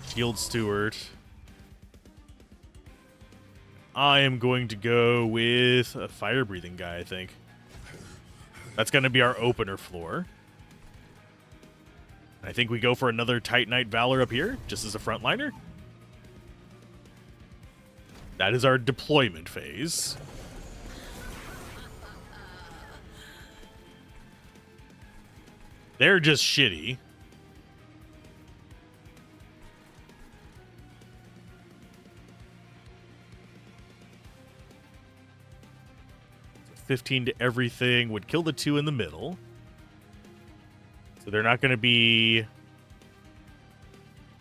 Shield Steward. I am going to go with a fire-breathing guy, I think. That's going to be our opener floor. I think we go for another Titanite Valor up here, just as a frontliner. That is our deployment phase. They're just shitty. 15 to everything would kill the 2 in the middle. So they're not going to be...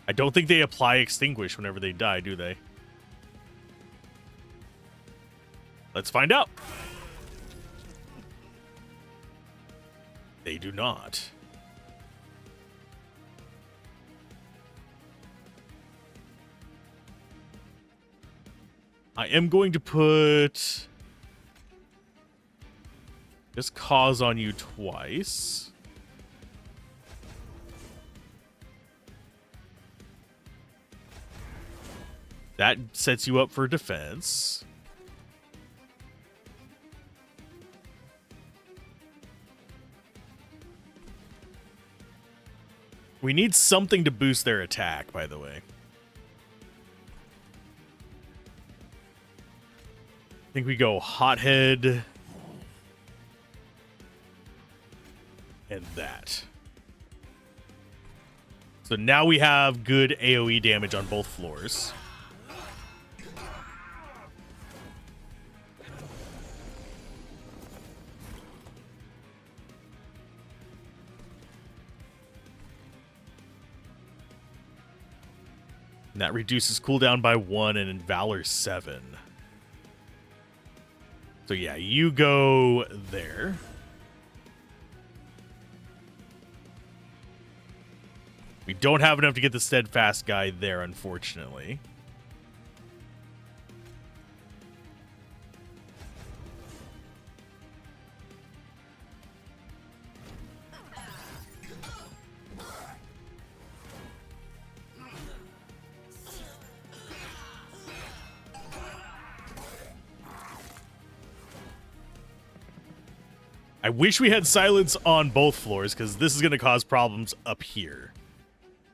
I don't think they apply Extinguish whenever they die, do they? Let's find out. They do not. I am going to put... just cause on you twice. That sets you up for defense. We need something to boost their attack, by the way. I think we go Hothead. And that. So now we have good AoE damage on both floors. And that reduces cooldown by 1 and in Valor 7. So yeah, you go there. We don't have enough to get the Steadfast guy there, unfortunately. I wish we had silence on both floors, because this is going to cause problems up here.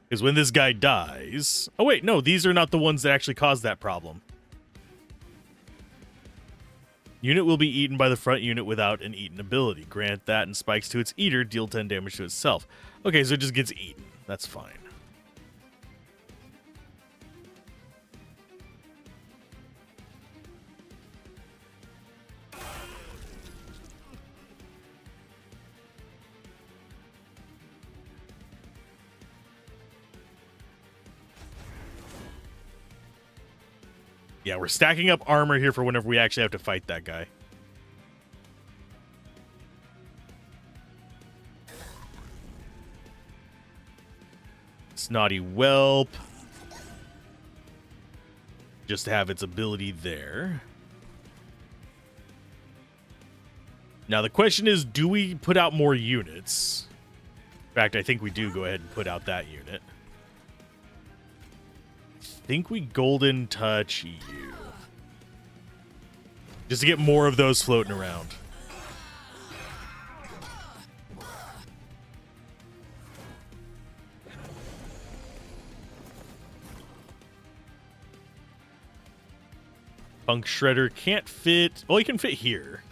Because when this guy dies... oh, wait, no, these are not the ones that actually caused that problem. Unit will be eaten by the front unit without an eaten ability. Grant that and spikes to its eater, deal 10 damage to itself. Okay, so it just gets eaten. That's fine. Yeah, we're stacking up armor here for whenever we actually have to fight that guy. Snotty Whelp. Just to have its ability there. Now the question is, do we put out more units? In fact, I think we do go ahead and put out that unit. I think we Golden Touch you. Just to get more of those floating around. Funk Shredder can't fit... well, he can fit here.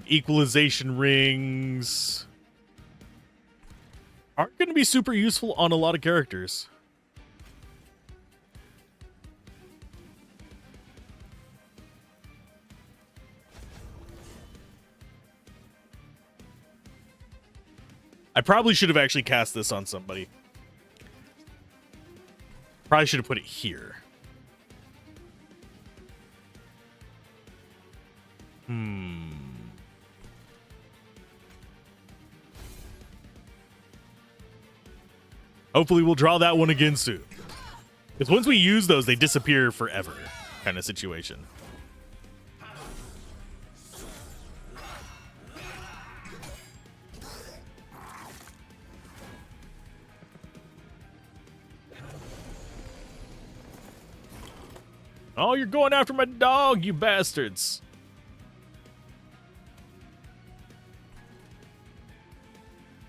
Equalization rings aren't going to be super useful on a lot of characters. I probably should have actually cast this on somebody. Probably should have put it here. Hopefully we'll draw that one again soon. Because once we use those, they disappear forever kind of situation. Oh, you're going after my dog, you bastards.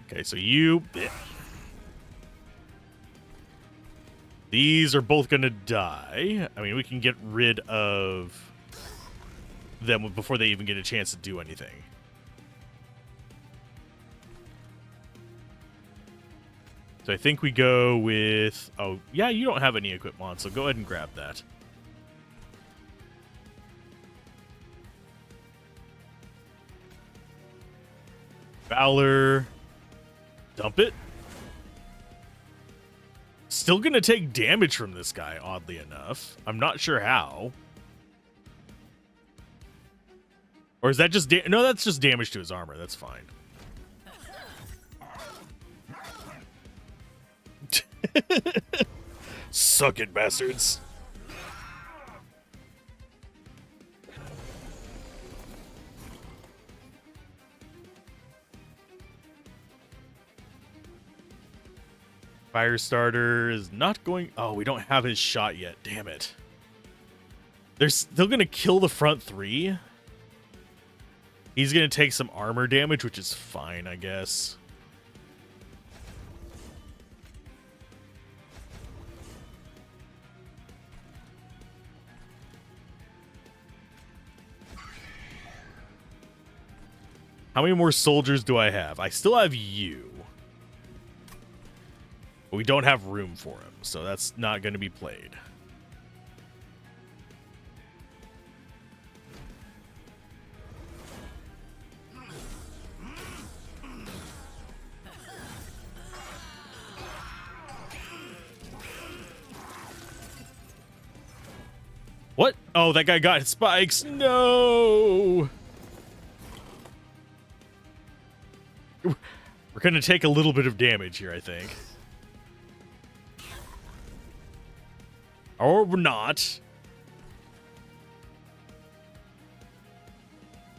Okay, so you... These are both going to die. I mean, we can get rid of them before they even get a chance to do anything. So I think we go with... Oh, yeah, you don't have any equipment, so go ahead and grab that. Valor. Dump it. Still gonna take damage from this guy, oddly enough. I'm not sure how. Or is that just... No, that's just damage to his armor. That's fine. Suck it, bastards. Firestarter is not going... Oh, we don't have his shot yet. Damn it. They're still going to kill the front three. He's going to take some armor damage, which is fine, I guess. How many more soldiers do I have? I still have you. But we don't have room for him, so that's not going to be played. What? Oh, that guy got spikes. No. We're going to take a little bit of damage here, I think. Or not.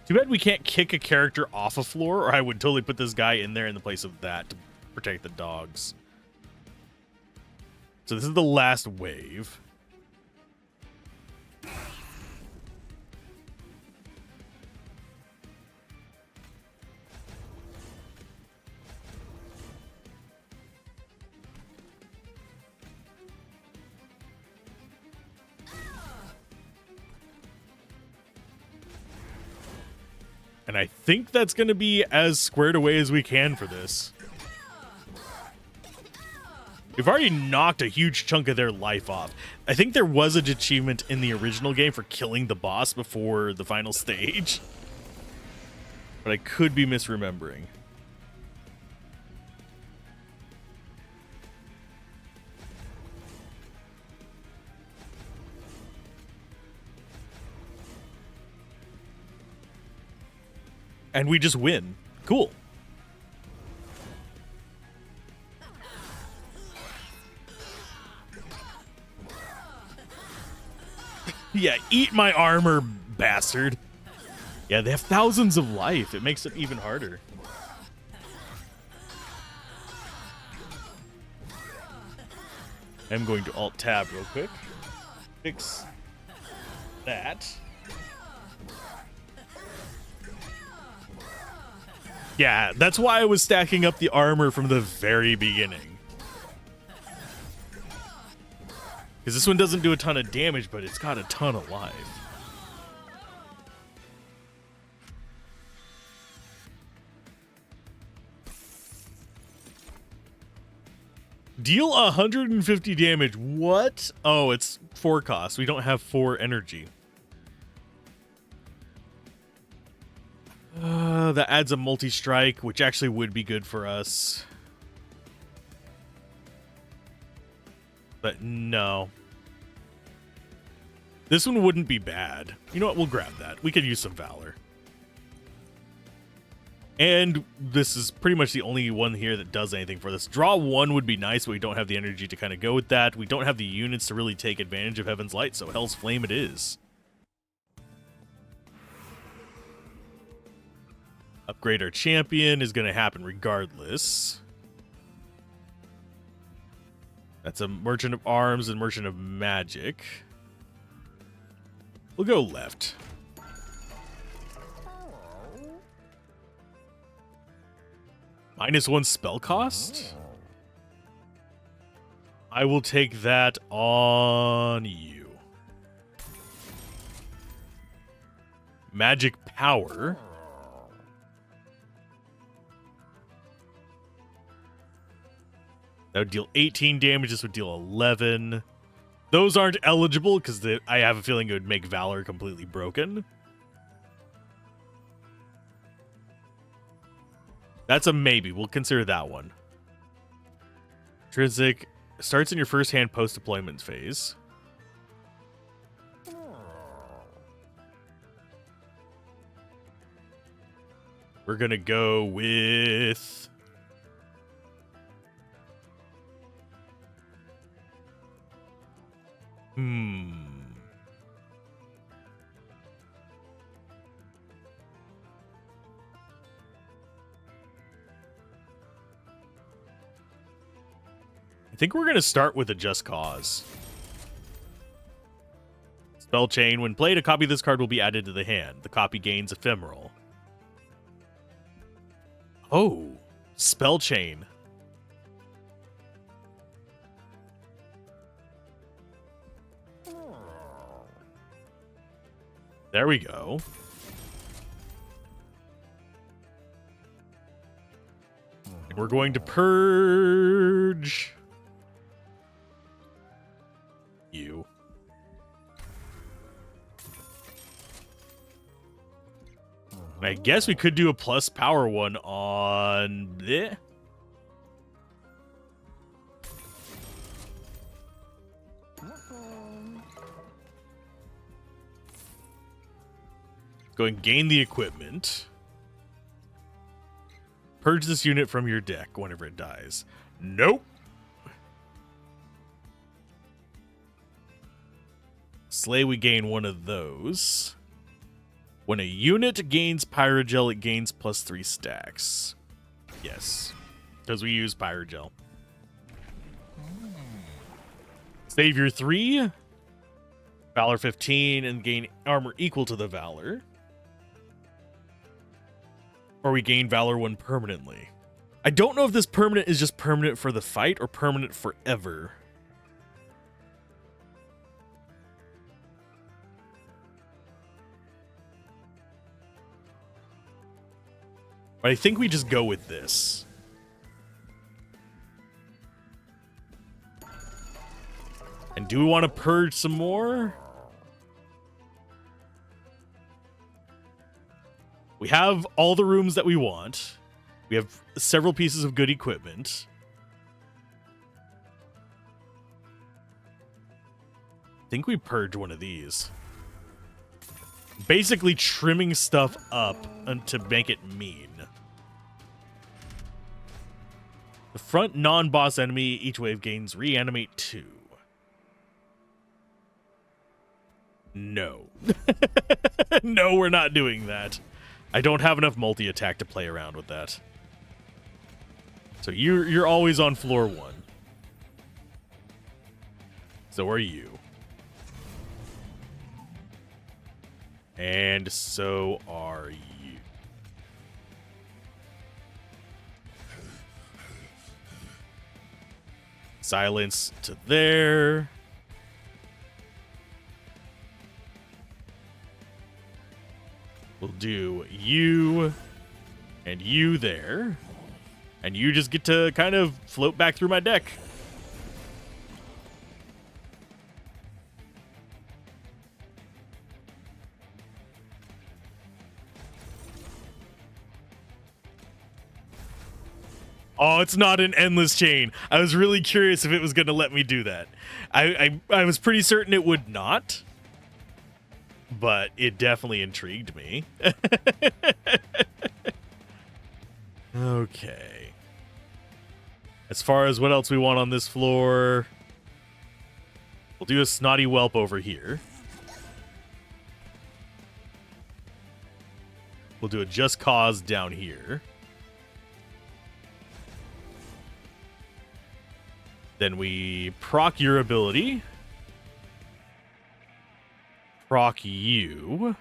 Too bad we can't kick a character off a floor, or I would totally put this guy in there in the place of that to protect the dogs. So this is the last wave. And I think that's going to be as squared away as we can for this. We've already knocked a huge chunk of their life off. I think there was an achievement in the original game for killing the boss before the final stage. But I could be misremembering. And we just win. Cool. Yeah, eat my armor, bastard. Yeah, they have thousands of life. It makes it even harder. I'm going to Alt-Tab real quick. Fix that. Yeah, that's why I was stacking up the armor from the very beginning. Because this one doesn't do a ton of damage, but it's got a ton of life. Deal 150 damage. What? Oh, it's 4 cost. We don't have 4 energy. That adds a multi-strike, which actually would be good for us. But no. This one wouldn't be bad. You know what? We'll grab that. We could use some Valor. And this is pretty much the only one here that does anything for this. Draw 1 would be nice, but we don't have the energy to kind of go with that. We don't have the units to really take advantage of Heaven's Light, so Hell's Flame it is. Upgrade our champion is going to happen regardless. That's a Merchant of Arms and Merchant of Magic. We'll go left. -1 spell cost? I will take that on you. Magic Power. That would deal 18 damage. This would deal 11. Those aren't eligible because I have a feeling it would make Valor completely broken. That's a maybe. We'll consider that one. Intrinsic starts in your first hand post-deployment phase. We're going to go with... I think we're going to start with a Just Cause. Spell Chain. When played, a copy of this card will be added to the hand. The copy gains Ephemeral. Oh, Spell Chain. There we go. And we're going to purge you. I guess we could do a plus power one on this. Go and gain the equipment. Purge this unit from your deck whenever it dies. Nope. Slay, we gain one of those. When a unit gains Pyrogel, it gains +3 stacks. Yes, because we use Pyrogel. Savior 3. Valor 15 and gain armor equal to the Valor. Or we gain Valor 1 permanently. I don't know if this permanent is just permanent for the fight or permanent forever. But I think we just go with this. And do we want to purge some more? We have all the rooms that we want. We have several pieces of good equipment. I think we purge one of these. Basically trimming stuff up to make it mean. The front non-boss enemy, each wave gains reanimate 2. No. No, we're not doing that. I don't have enough multi-attack to play around with that. So you're always on floor 1. So are you. And so are you. Silence to there. We'll do you and you there. And you just get to kind of float back through my deck. Oh, it's not an endless chain. I was really curious if it was going to let me do that. I was pretty certain it would not, but it definitely intrigued me. Okay. As far as what else we want on this floor, we'll do a snotty whelp over here. We'll do a just cause down here. Then we proc your ability. Proc you.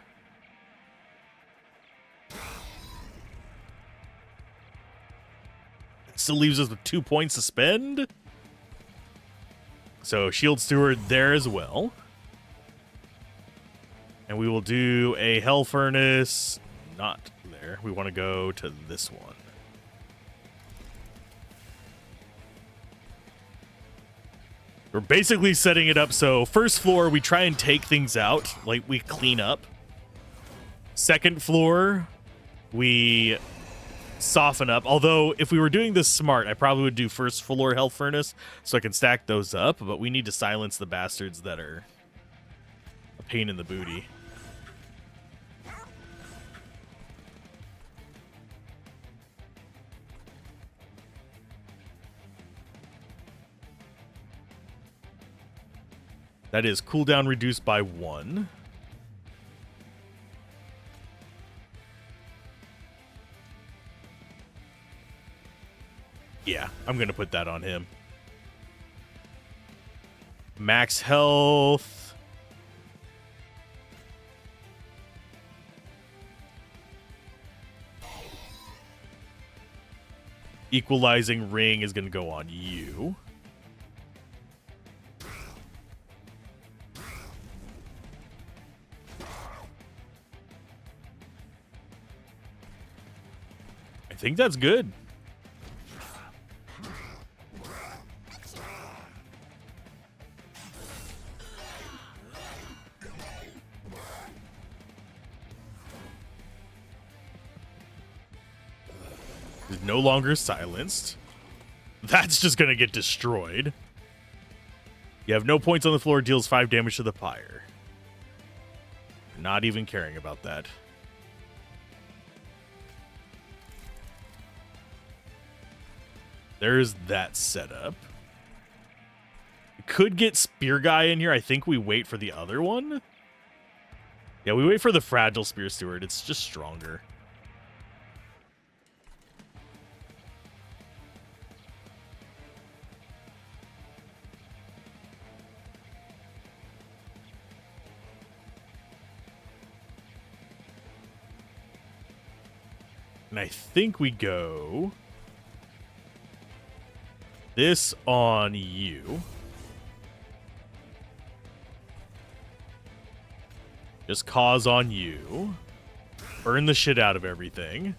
Still leaves us with 2 points to spend. So Shield Steward there as well. And we will do a Hell Furnace. Not there. We want to go to this one. We're basically setting it up so first floor, we try and take things out, like we clean up. Second floor, we soften up. Although, if we were doing this smart, I probably would do first floor Hell Furnace so I can stack those up, but we need to silence the bastards that are a pain in the booty. That is cooldown reduced by 1. Yeah, I'm going to put that on him. Max health. Equalizing ring is going to go on you. I think that's good. He's no longer silenced. That's just going to get destroyed. You have no points on the floor, deals 5 damage to the pyre. Not even caring about that. There's that setup. We could get Spear Guy in here. I think we wait for the other one. Yeah, we wait for the Fragile Spear Steward. It's just stronger. And I think we go this on you. Just cause on you. Burn the shit out of everything.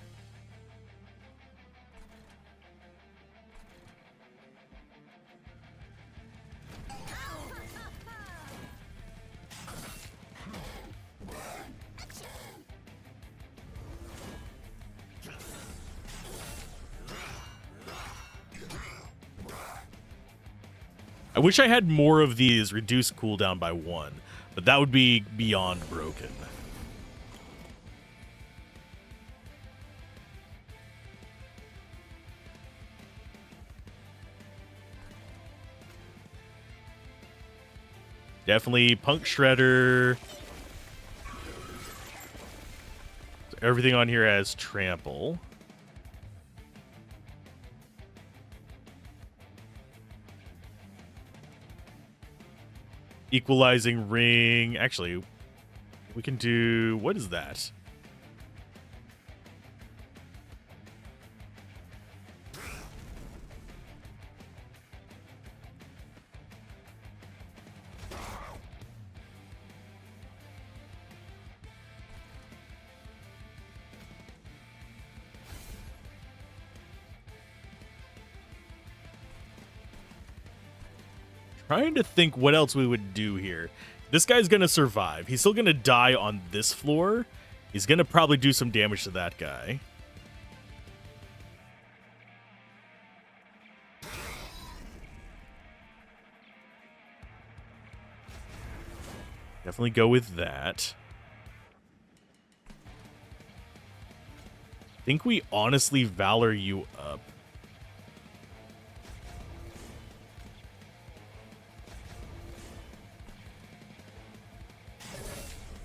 I wish I had more of these reduced cooldown by 1, but that would be beyond broken. Definitely Punk Shredder. So everything on here has trample. Equalizing ring. Actually, we can do... What is that? Trying to think what else we would do here. This guy's going to survive. He's still going to die on this floor. He's going to probably do some damage to that guy. Definitely go with that. I think we honestly Valor you up.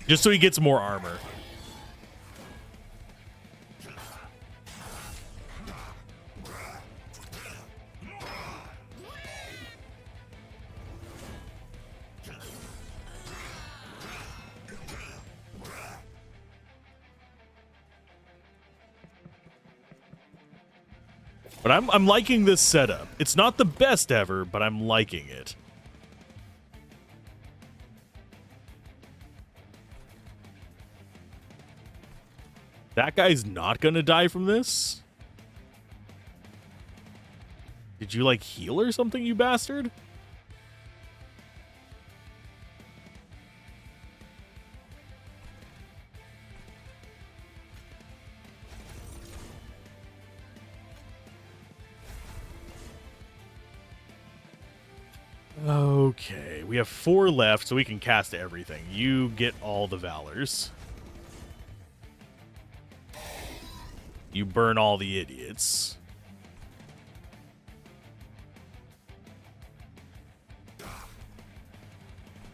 Just so he gets more armor. But I'm liking this setup. It's not the best ever, but I'm liking it. That guy's not gonna die from this? Did you, like, heal or something, you bastard? Okay, we have 4 left, so we can cast everything. You get all the Valors. You burn all the idiots.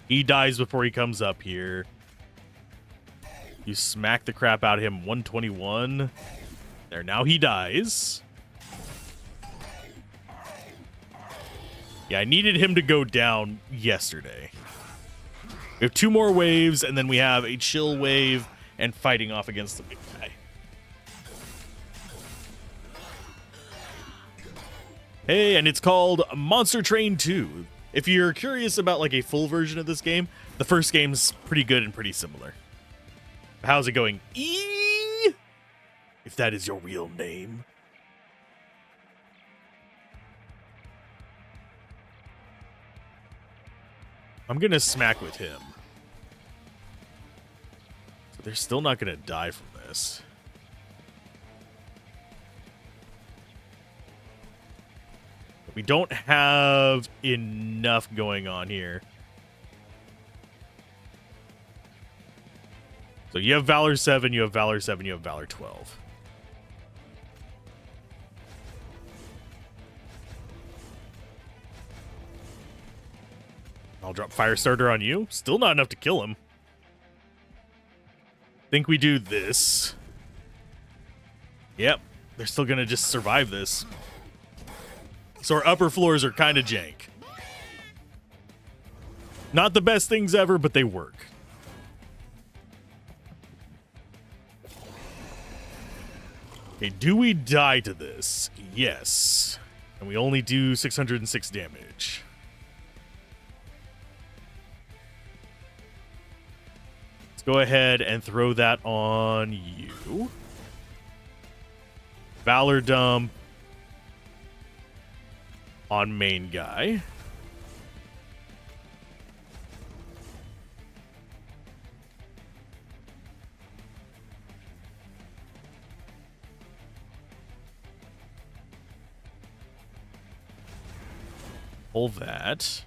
He dies before he comes up here. You smack the crap out of him. 121. There, now he dies. Yeah, I needed him to go down yesterday. We have 2 more waves, and then we have a chill wave and fighting off against the big guy. Hey, and it's called Monster Train 2. If you're curious about like a full version of this game, the first game's pretty good and pretty similar. How's it going? If that is your real name. I'm gonna smack with him. So they're still not gonna die from this. We don't have enough going on here. So you have Valor 7, you have Valor 7, you have Valor 12. I'll drop Firestarter on you. Still not enough to kill him. Think we do this. Yep. They're still going to just survive this. So our upper floors are kind of jank. Not the best things ever, but they work. Okay, do we die to this? Yes. And we only do 606 damage. Let's go ahead and throw that on you. Valor dump on main guy. Pull that.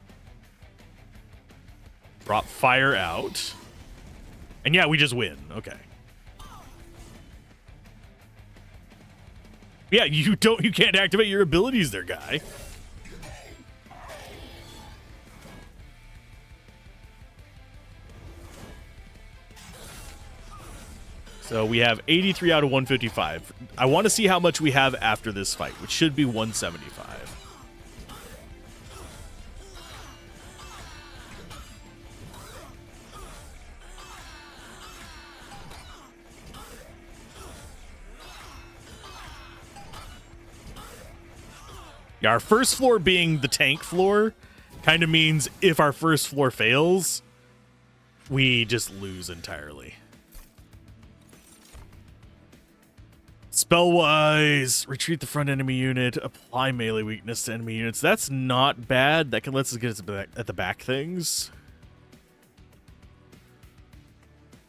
Drop fire out. And yeah, we just win. Okay. Yeah, you can't activate your abilities there, guy. So we have 83 out of 155. I want to see how much we have after this fight, which should be 175. Yeah, our first floor being the tank floor kind of means if our first floor fails, we just lose entirely. Spell-wise, retreat the front enemy unit, apply melee weakness to enemy units. That's not bad. That can let us get at the back things.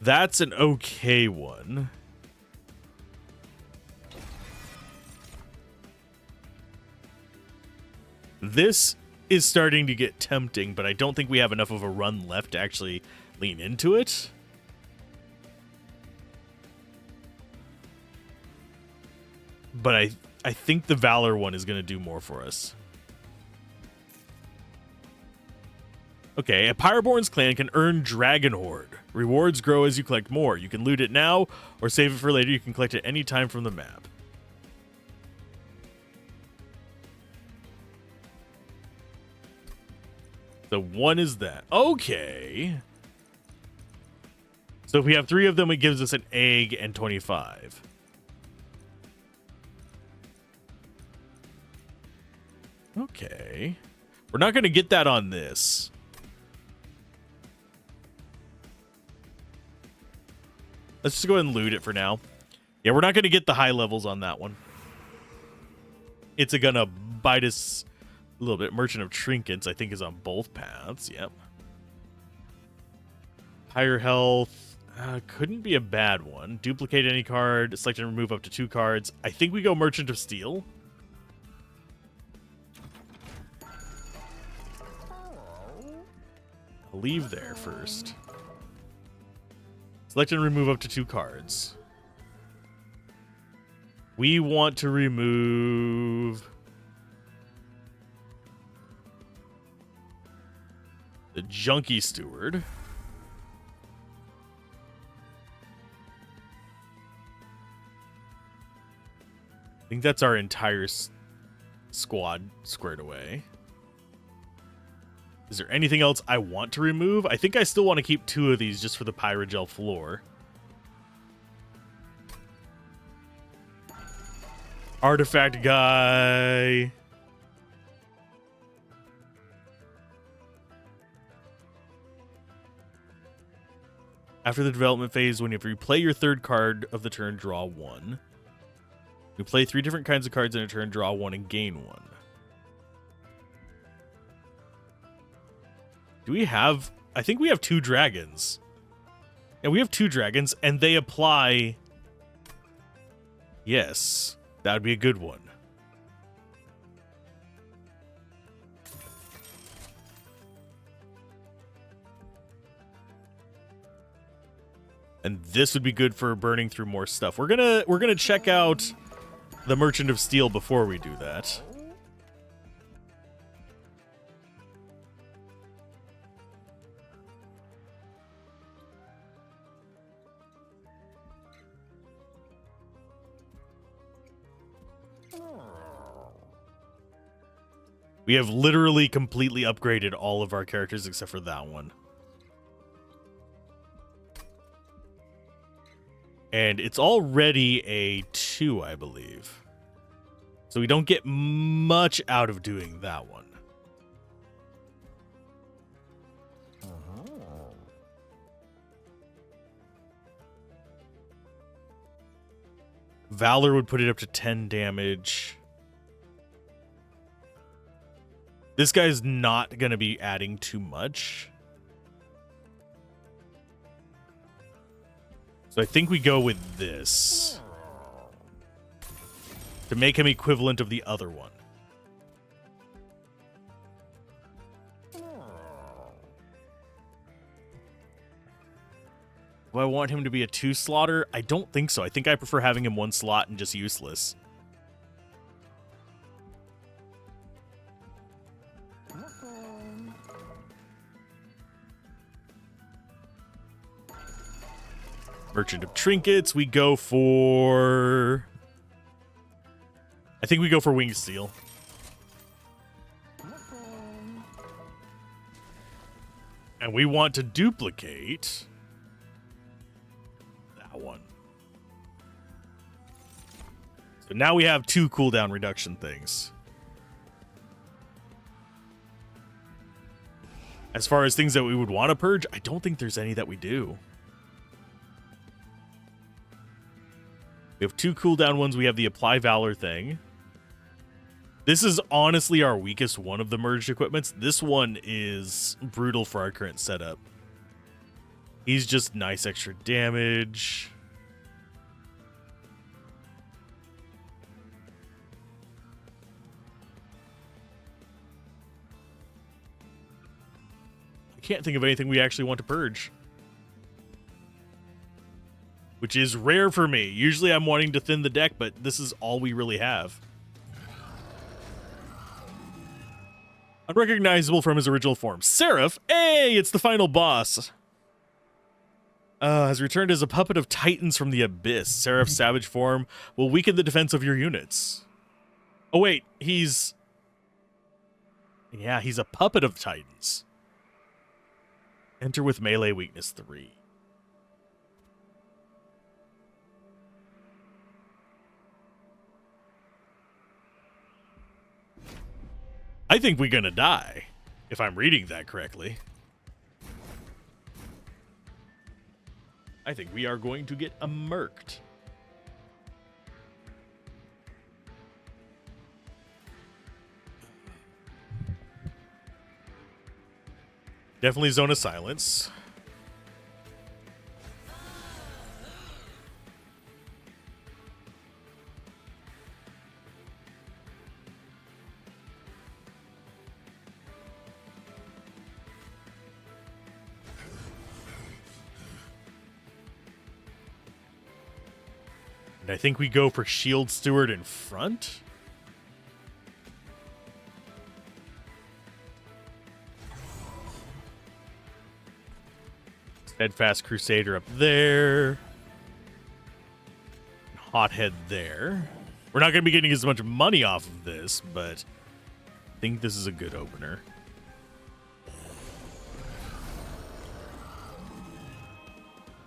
That's an okay one. This is starting to get tempting, but I don't think we have enough of a run left to actually lean into it. But I think the Valor one is going to do more for us. Okay, a Pyroborn's clan can earn Dragon Horde. Rewards grow as you collect more. You can loot it now or save it for later. You can collect it any time from the map. So one is that. Okay. So if we have 3 of them, it gives us an egg and 25. Okay. We're not going to get that on this. Let's just go ahead and loot it for now. Yeah, we're not going to get the high levels on that one. It's going to bite us a little bit. Merchant of Trinkets, I think, is on both paths. Yep. Higher health. Couldn't be a bad one. Duplicate any card. Select and remove up to 2 cards. I think we go Merchant of Steel. I'll leave there first. Select and remove up to 2 cards. We want to remove the Junkie Steward. I think that's our entire squad squared away. Is there anything else I want to remove? I think I still want to keep 2 of these just for the Pyrogel floor. Artifact guy. After the development phase, whenever you play your 3rd card of the turn, draw 1. You play 3 different kinds of cards in a turn, draw 1, and gain 1. Do we have... I think we have 2 dragons. Yeah, we have 2 dragons, and they apply... Yes, that would be a good one. And this would be good for burning through more stuff. We're gonna check out the Merchant of Steel before we do that. We have literally completely upgraded all of our characters except for that one. And it's already a 2, I believe. So we don't get much out of doing that one. Valor would put it up to 10 damage. This guy's not going to be adding too much. So I think we go with this. To make him equivalent of the other one. Do I want him to be a 2 slaughter? I don't think so. I think I prefer having him 1 slot and just useless. Merchant of Trinkets, we go for... I think we go for Winged Steel. And we want to duplicate that one. So now we have 2 cooldown reduction things. As far as things that we would want to purge, I don't think there's any that we do. We have 2 cooldown ones. We have the Apply Valor thing. This is honestly our weakest one of the merged equipments. This one is brutal for our current setup. He's just nice extra damage. I can't think of anything we actually want to purge. which is rare for me. Usually I'm wanting to thin the deck, but this is all we really have. Unrecognizable from his original form. Seraph! Hey, it's the final boss. Has returned as a puppet of titans from the abyss. Seraph's savage form will weaken the defense of your units. Oh wait, he's... Yeah, he's a puppet of titans. Enter with melee weakness 3. I think we're gonna die, if I'm reading that correctly. I think we are going to get murked. Definitely Zone of Silence. And I think we go for Shield Steward in front. Steadfast Crusader up there. Hothead there. We're not going to be getting as much money off of this, but I think this is a good opener.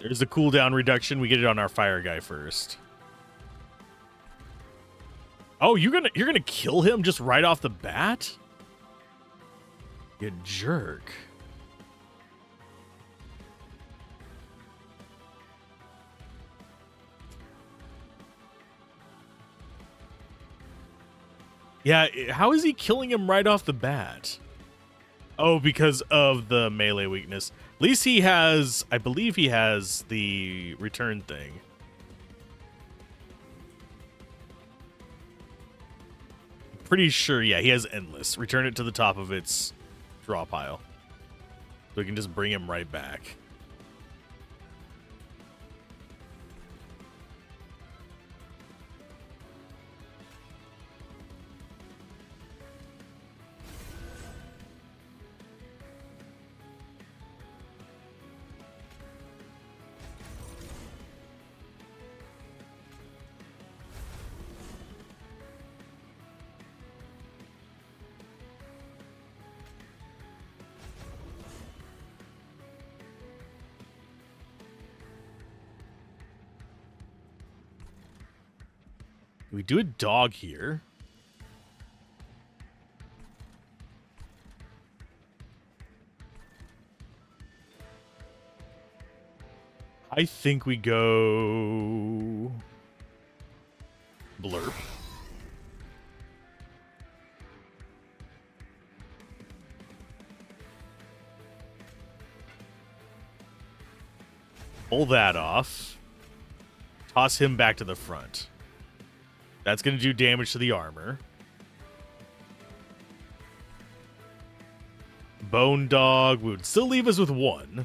There's the cooldown reduction. We get it on our fire guy first. Oh, you're gonna kill him just right off the bat? You jerk. Yeah, how is he killing him right off the bat? Oh, because of the melee weakness. At least he has, I believe he has the return thing. Pretty sure, yeah, he has endless. Return it to the top of its draw pile. So we can just bring him right back. We do a dog here. I think we go blurp. Pull that off. Toss him back to the front. That's going to do damage to the armor. Bone Dog would still leave us with 1.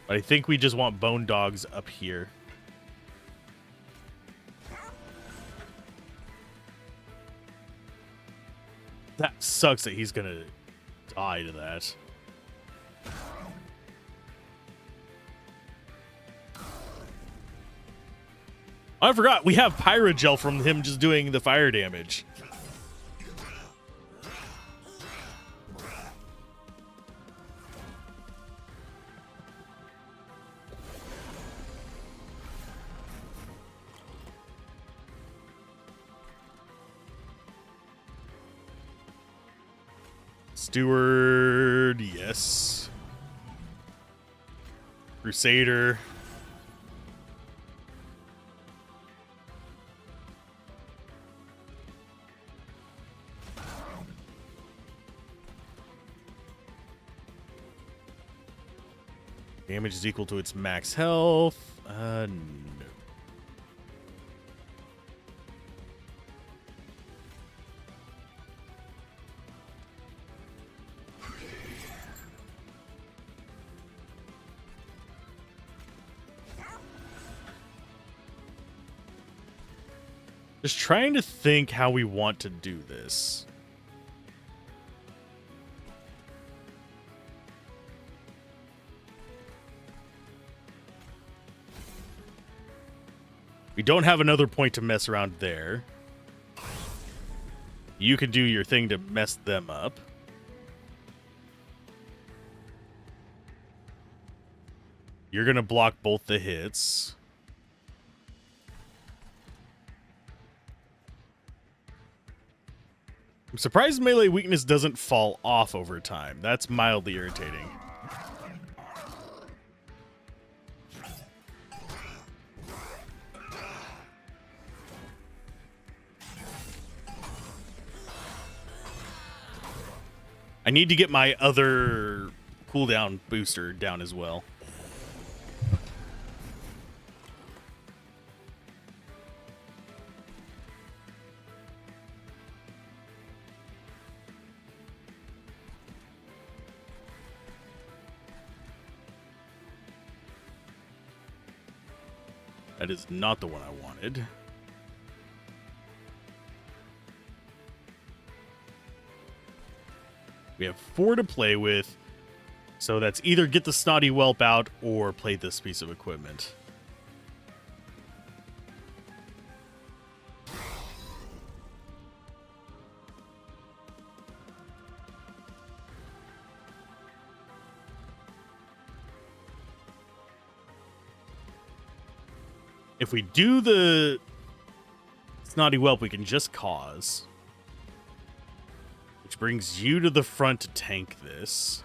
But I think we just want Bone Dogs up here. That sucks that he's going to die to that. I forgot, we have Pyrogel from him just doing the fire damage. Steward, yes. Crusader. Damage is equal to its max health. No. Just trying to think how we want to do this. We don't have another point to mess around there. You can do your thing to mess them up. You're going to block both the hits. I'm surprised melee weakness doesn't fall off over time. That's mildly irritating. I need to get my other cooldown booster down as well. That is not the one I wanted. We have 4 to play with, so that's either get the snotty whelp out or play this piece of equipment. If we do the snotty whelp, we can just cause. Which brings you to the front to tank this.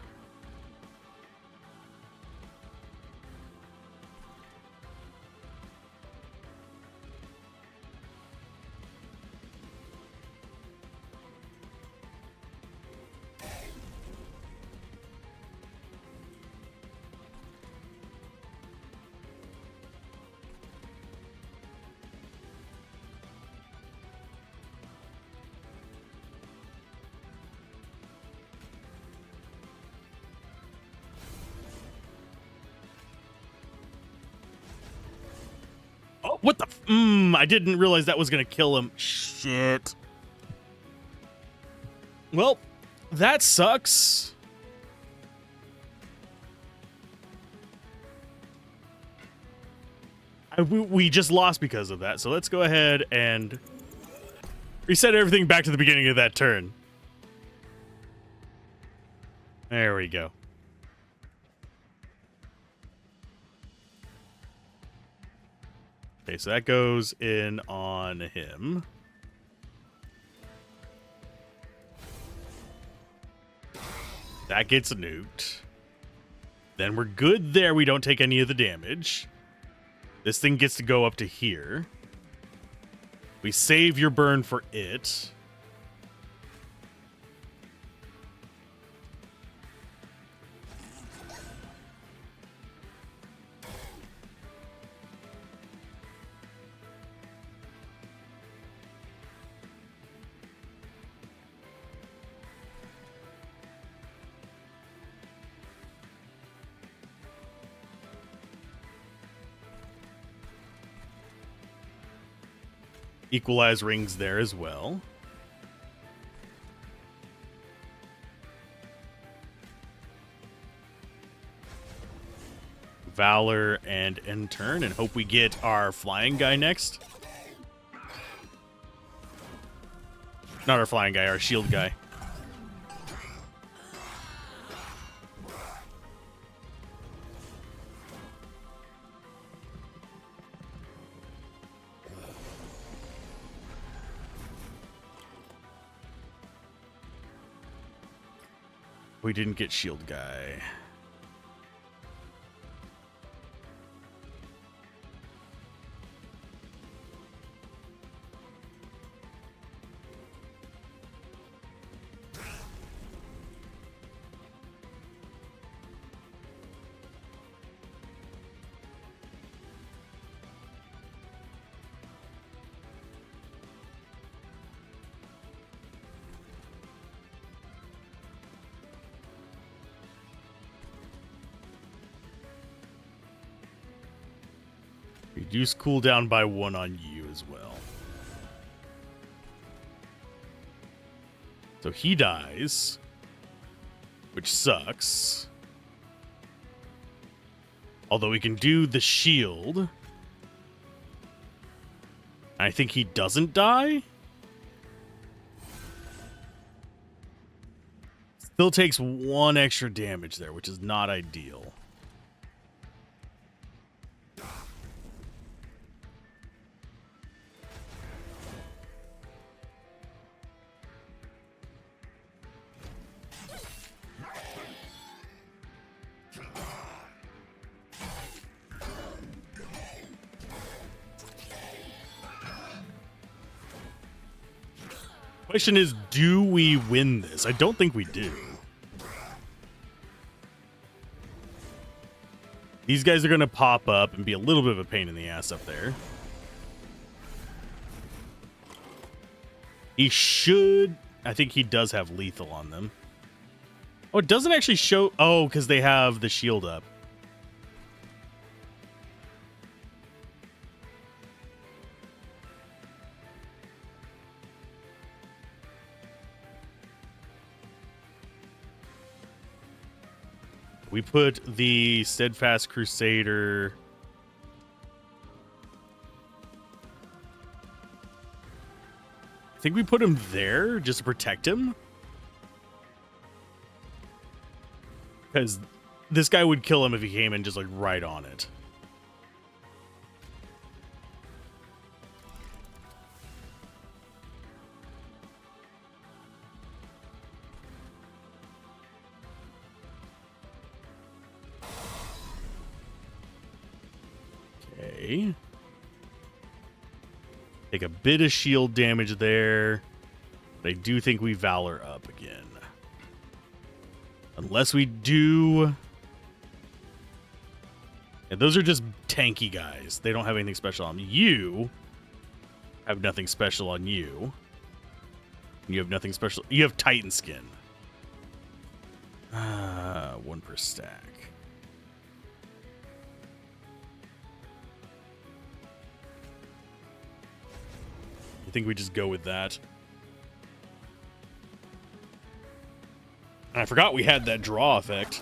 Oh, what the? I didn't realize that was going to kill him. Shit. Well, that sucks. We just lost because of that. So let's go ahead and reset everything back to the beginning of that turn. There we go. Okay, so that goes in on him. That gets nuked. Then we're good there. We don't take any of the damage. This thing gets to go up to here. We save your burn for it. Equalize rings there as well. Valor and end turn, and hope we get our flying guy next. Not our flying guy, our shield guy. We didn't get shield guy. Reduce cooldown by 1 on you as well. So he dies, which sucks. Although we can do the shield. I think he doesn't die. Still takes 1 extra damage there, which is not ideal. Question is, do we win this? I don't think we do. These guys are going to pop up and be a little bit of a pain in the ass up there. He should... I think he does have lethal on them. Oh, it doesn't actually show... Oh, because they have the shield up. We put the Steadfast Crusader... I think we put him there just to protect him. Because this guy would kill him if he came in just like right on it. Okay. Take a bit of shield damage there. But I do think we Valor up again. Unless we do... And those are just tanky guys. They don't have anything special on them. You have nothing special on you. You have nothing special. You have Titan skin. 1 per stack. I think we just go with that. I forgot we had that draw effect.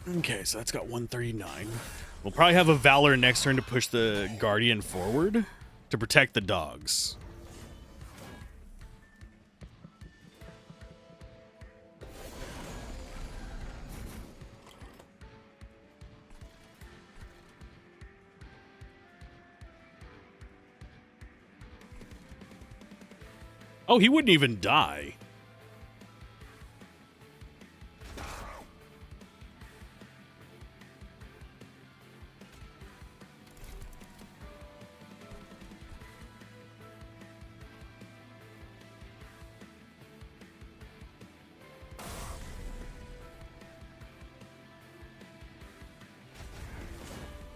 Okay, so that's got 139. We'll probably have a Valor next turn to push the Guardian forward to protect the dogs. Oh, he wouldn't even die.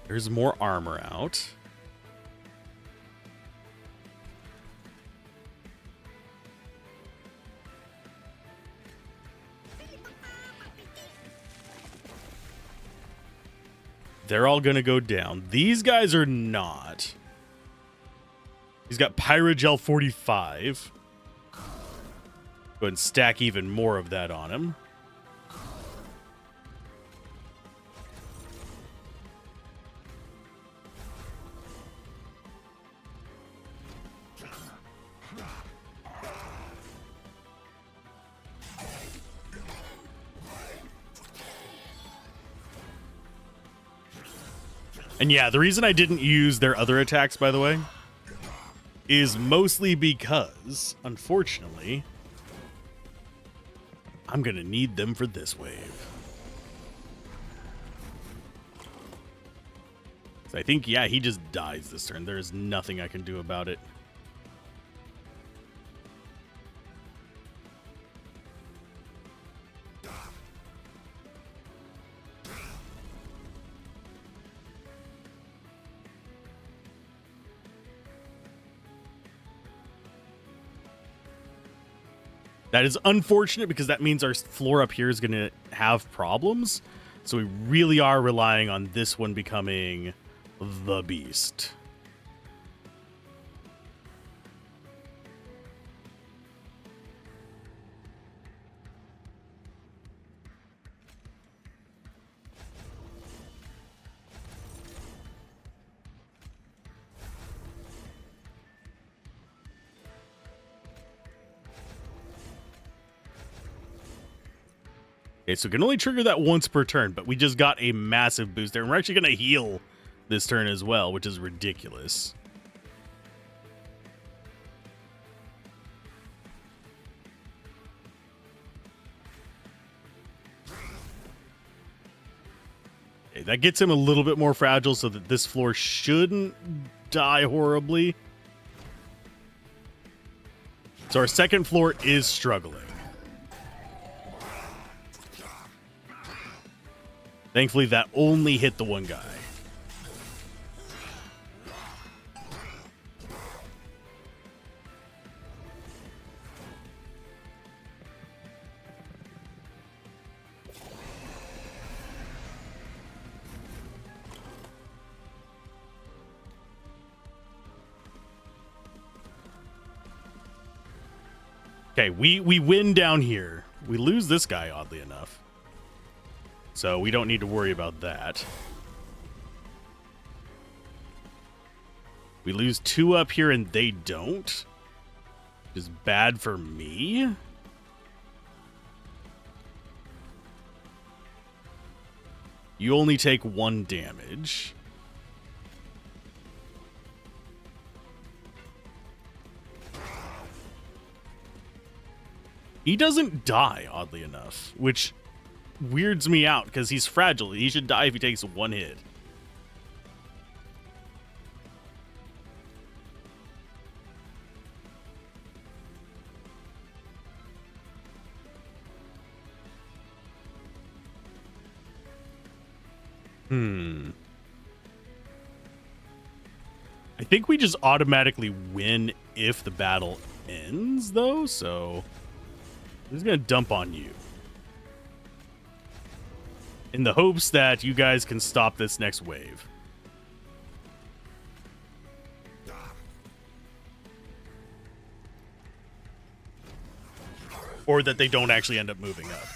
There's more armor out. They're all going to go down. These guys are not. He's got Pyrogel 45. Go ahead and stack even more of that on him. And yeah, the reason I didn't use their other attacks, by the way, is mostly because, unfortunately, I'm going to need them for this wave. So I think, yeah, he just dies this turn. There is nothing I can do about it. That is unfortunate because that means our floor up here is going to have problems. So we really are relying on this one becoming the beast. Okay, so we can only trigger that once per turn, but we just got a massive boost there. And we're actually going to heal this turn as well, which is ridiculous. Okay, that gets him a little bit more fragile so that this floor shouldn't die horribly. So our second floor is struggling. Thankfully, that only hit the one guy. Okay, we win down here. We lose this guy, oddly enough. So we don't need to worry about that. We lose 2 up here and they don't. Which is bad for me. You only take 1 damage. He doesn't die, oddly enough, which weirds me out because he's fragile. He should die if he takes 1 hit. I think we just automatically win if the battle ends, though, so I'm just gonna dump on you. In the hopes that you guys can stop this next wave. Or that they don't actually end up moving up.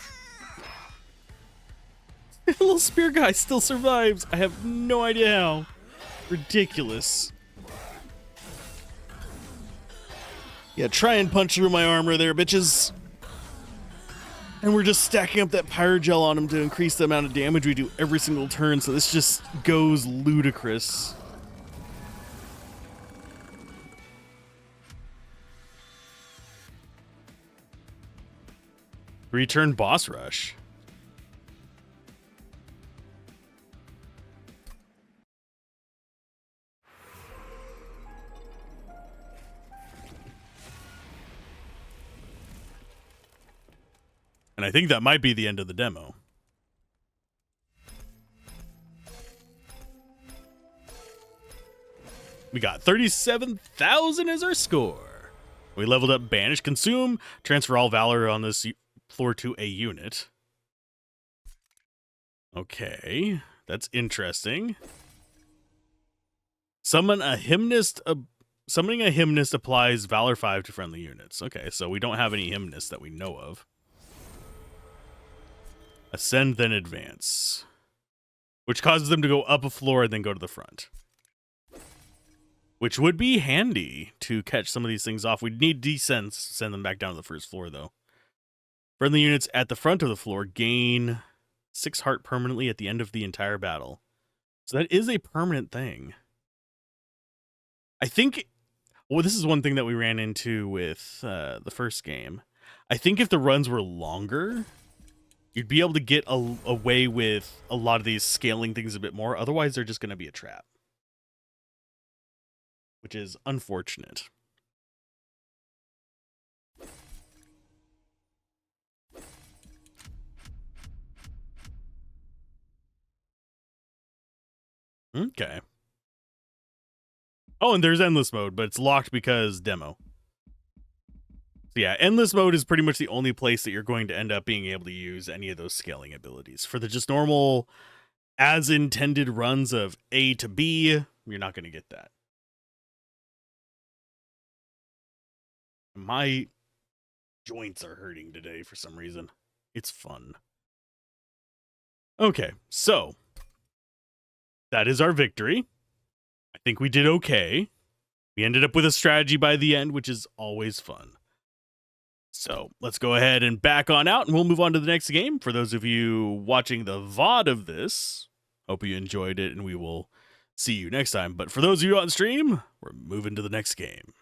The little spear guy still survives. I have no idea how. Ridiculous. Yeah, try and punch through my armor there, bitches. And we're just stacking up that Pyrogel on him to increase the amount of damage we do every single turn, so this just goes ludicrous. Return boss rush. And I think that might be the end of the demo. We got 37,000 as our score. We leveled up Banish, Consume, transfer all Valor on this floor to a unit. Okay, that's interesting. Summon a Hymnist. Summoning a Hymnist applies Valor 5 to friendly units. Okay, so we don't have any Hymnists that we know of. Ascend, then advance. Which causes them to go up a floor and then go to the front. Which would be handy to catch some of these things off. We'd need descents, send them back down to the first floor, though. Friendly units at the front of the floor gain 6 heart permanently at the end of the entire battle. So that is a permanent thing. I think... Well, this is one thing that we ran into with the first game. I think if the runs were longer... You'd be able to get away with a lot of these scaling things a bit more. Otherwise, they're just going to be a trap. Which is unfortunate. Okay. Oh, and there's endless mode, but it's locked because demo. Yeah, endless mode is pretty much the only place that you're going to end up being able to use any of those scaling abilities. For the just normal as intended runs of A to B, you're not going to get that. My joints are hurting today for some reason. It's fun. Okay, so that is our victory. I think we did okay. We ended up with a strategy by the end, which is always fun. So let's go ahead and back on out, and we'll move on to the next game. For those of you watching the VOD of this, hope you enjoyed it, and we will see you next time. But for those of you on stream, we're moving to the next game.